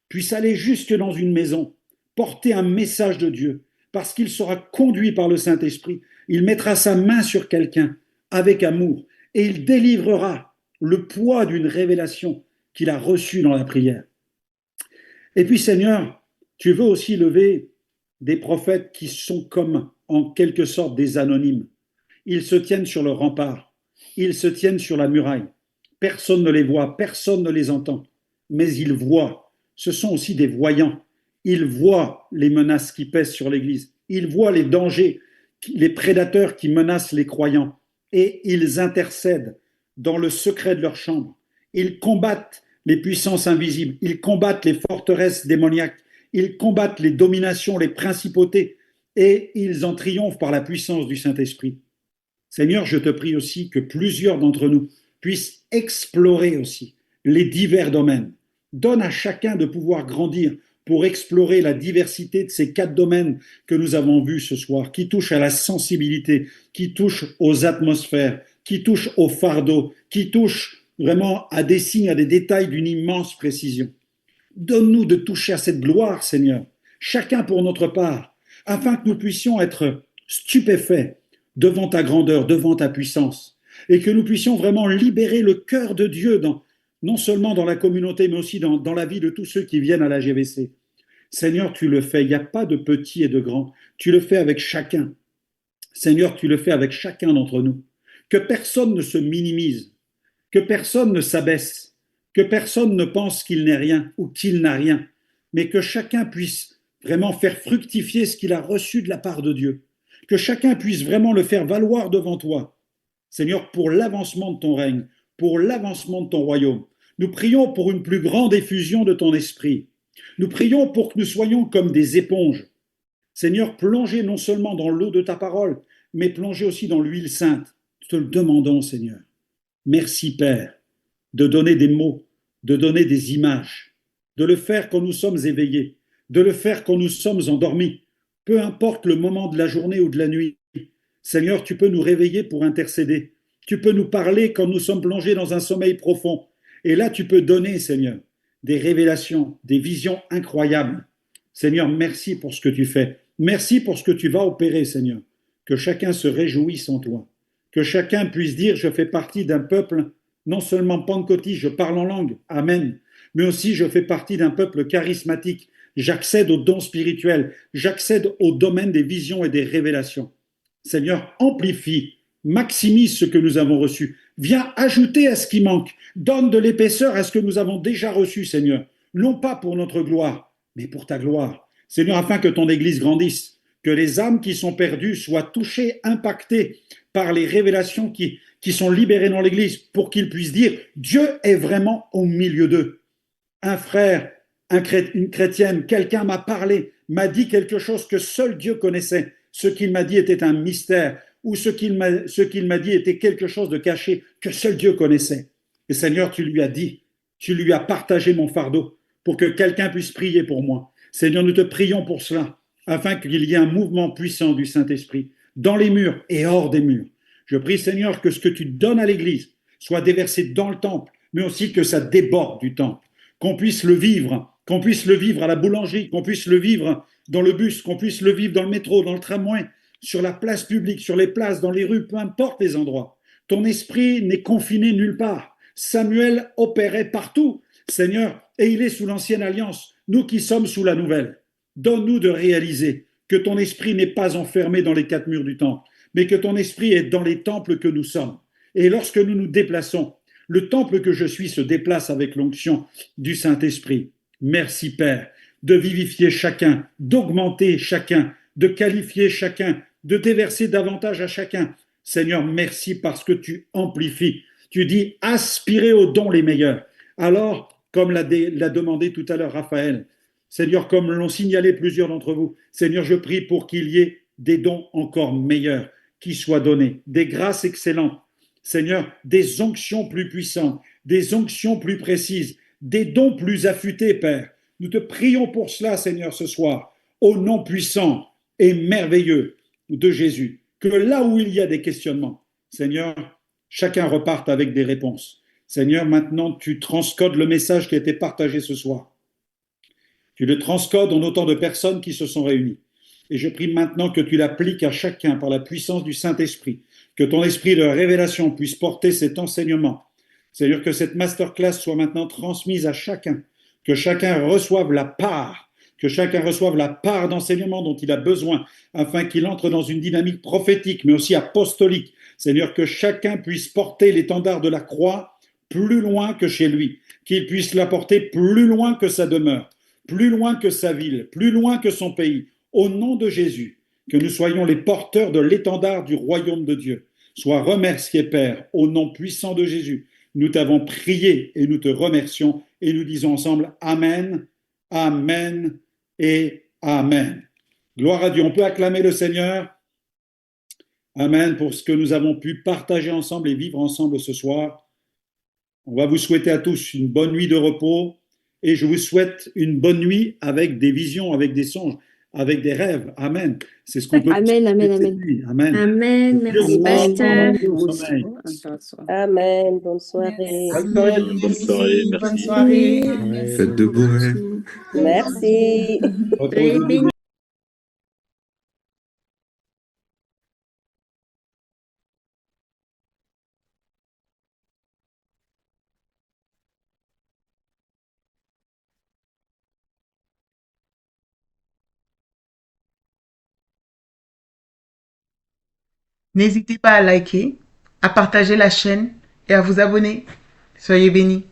puisse aller jusque dans une maison, porter un message de Dieu, parce qu'il sera conduit par le Saint-Esprit. Il mettra sa main sur quelqu'un avec amour et il délivrera le poids d'une révélation qu'il a reçue dans la prière. Et puis, Seigneur, tu veux aussi lever des prophètes qui sont comme, en quelque sorte, des anonymes. Ils se tiennent sur le rempart, ils se tiennent sur la muraille. Personne ne les voit, personne ne les entend, mais ils voient. Ce sont aussi des voyants. Ils voient les menaces qui pèsent sur l'Église. Ils voient les dangers, les prédateurs qui menacent les croyants. Et ils intercèdent dans le secret de leur chambre. Ils combattent les puissances invisibles. Ils combattent les forteresses démoniaques. Ils combattent les dominations, les principautés. Et ils en triomphent par la puissance du Saint-Esprit. Seigneur, je te prie aussi que plusieurs d'entre nous puissent explorer aussi les divers domaines. Donne à chacun de pouvoir grandir pour explorer la diversité de ces 4 domaines que nous avons vus ce soir, qui touchent à la sensibilité, qui touchent aux atmosphères, qui touchent au fardeau, qui touchent vraiment à des signes, à des détails d'une immense précision. Donne-nous de toucher à cette gloire, Seigneur, chacun pour notre part, afin que nous puissions être stupéfaits devant ta grandeur, devant ta puissance, et que nous puissions vraiment libérer le cœur de Dieu, non seulement dans la communauté, mais aussi dans la vie de tous ceux qui viennent à la GVC. Seigneur, tu le fais, il n'y a pas de petits et de grands, tu le fais avec chacun. Seigneur, tu le fais avec chacun d'entre nous. Que personne ne se minimise, que personne ne s'abaisse, que personne ne pense qu'il n'est rien ou qu'il n'a rien, mais que chacun puisse vraiment faire fructifier ce qu'il a reçu de la part de Dieu. Que chacun puisse vraiment le faire valoir devant toi. Seigneur, pour l'avancement de ton règne, pour l'avancement de ton royaume. Nous prions pour une plus grande effusion de ton esprit. Nous prions pour que nous soyons comme des éponges. Seigneur, plongez non seulement dans l'eau de ta parole, mais plongez aussi dans l'huile sainte. Nous te le demandons, Seigneur. Merci, Père, de donner des mots, de donner des images, de le faire quand nous sommes éveillés, de le faire quand nous sommes endormis. Peu importe le moment de la journée ou de la nuit, Seigneur, tu peux nous réveiller pour intercéder. Tu peux nous parler quand nous sommes plongés dans un sommeil profond. Et là, tu peux donner, Seigneur, des révélations, des visions incroyables. Seigneur, merci pour ce que tu fais. Merci pour ce que tu vas opérer, Seigneur. Que chacun se réjouisse en toi. Que chacun puisse dire, je fais partie d'un peuple, non seulement pentecôtiste, je parle en langue, amen, mais aussi je fais partie d'un peuple charismatique. J'accède aux dons spirituels, j'accède au domaine des visions et des révélations. Seigneur, amplifie, maximise ce que nous avons reçu. Viens ajouter à ce qui manque. Donne de l'épaisseur à ce que nous avons déjà reçu, Seigneur. Non pas pour notre gloire, mais pour ta gloire. Seigneur, afin que ton Église grandisse, que les âmes qui sont perdues soient touchées, impactées par les révélations qui sont libérées dans l'Église, pour qu'ils puissent dire, Dieu est vraiment au milieu d'eux. Un frère, une chrétienne, quelqu'un m'a parlé, m'a dit quelque chose que seul Dieu connaissait. Ce qu'il m'a dit était un mystère, ou ce qu'il m'a dit était quelque chose de caché que seul Dieu connaissait. Et Seigneur, tu lui as dit, tu lui as partagé mon fardeau pour que quelqu'un puisse prier pour moi. Seigneur, nous te prions pour cela, afin qu'il y ait un mouvement puissant du Saint-Esprit dans les murs et hors des murs. Je prie, Seigneur, que ce que tu donnes à l'Église soit déversé dans le temple, mais aussi que ça déborde du temple, qu'on puisse le vivre à la boulangerie, qu'on puisse le vivre dans le bus, qu'on puisse le vivre dans le métro, dans le tramway, sur la place publique, sur les places, dans les rues, peu importe les endroits. Ton esprit n'est confiné nulle part. Samuel opérait partout, Seigneur, et il est sous l'ancienne alliance, nous qui sommes sous la nouvelle. Donne-nous de réaliser que ton esprit n'est pas enfermé dans les 4 murs du temple, mais que ton esprit est dans les temples que nous sommes. Et lorsque nous nous déplaçons, le temple que je suis se déplace avec l'onction du Saint-Esprit. Merci, Père, de vivifier chacun, d'augmenter chacun, de qualifier chacun, de déverser davantage à chacun. Seigneur, merci parce que tu amplifies. Tu dis aspirez aux dons les meilleurs. Alors, comme l'a demandé tout à l'heure Raphaël, Seigneur, comme l'ont signalé plusieurs d'entre vous, Seigneur, je prie pour qu'il y ait des dons encore meilleurs qui soient donnés, des grâces excellentes. Seigneur, des onctions plus puissantes, des onctions plus précises, des dons plus affûtés, Père. Nous te prions pour cela, Seigneur, ce soir, au nom puissant et merveilleux de Jésus. Que là où il y a des questionnements, Seigneur, chacun reparte avec des réponses. Seigneur, maintenant, tu transcodes le message qui a été partagé ce soir. Tu le transcodes en autant de personnes qui se sont réunies. Et je prie maintenant que tu l'appliques à chacun par la puissance du Saint-Esprit, que ton esprit de révélation puisse porter cet enseignement. Seigneur, que cette masterclass soit maintenant transmise à chacun, que chacun reçoive la part, que chacun reçoive la part d'enseignement dont il a besoin, afin qu'il entre dans une dynamique prophétique, mais aussi apostolique. Seigneur, que chacun puisse porter l'étendard de la croix plus loin que chez lui, qu'il puisse la porter plus loin que sa demeure, plus loin que sa ville, plus loin que son pays, au nom de Jésus, que nous soyons les porteurs de l'étendard du royaume de Dieu. Sois remercié, Père, au nom puissant de Jésus. Nous t'avons prié et nous te remercions et nous disons ensemble Amen, Amen et Amen. Gloire à Dieu. On peut acclamer le Seigneur. Amen pour ce que nous avons pu partager ensemble et vivre ensemble ce soir. On va vous souhaiter à tous une bonne nuit de repos et je vous souhaite une bonne nuit avec des visions, avec des songes, avec des rêves. Amen. C'est ce qu'on peut. Amen, amen, amen. Amen. Amen. Merci, pasteur. Bon sommeil. Amen. Bonne soirée. Bonne soirée, merci. Bonne soirée. Faites de beaux rêves. Merci. Soyez bénis. N'hésitez pas à liker, à partager la chaîne et à vous abonner. Soyez bénis.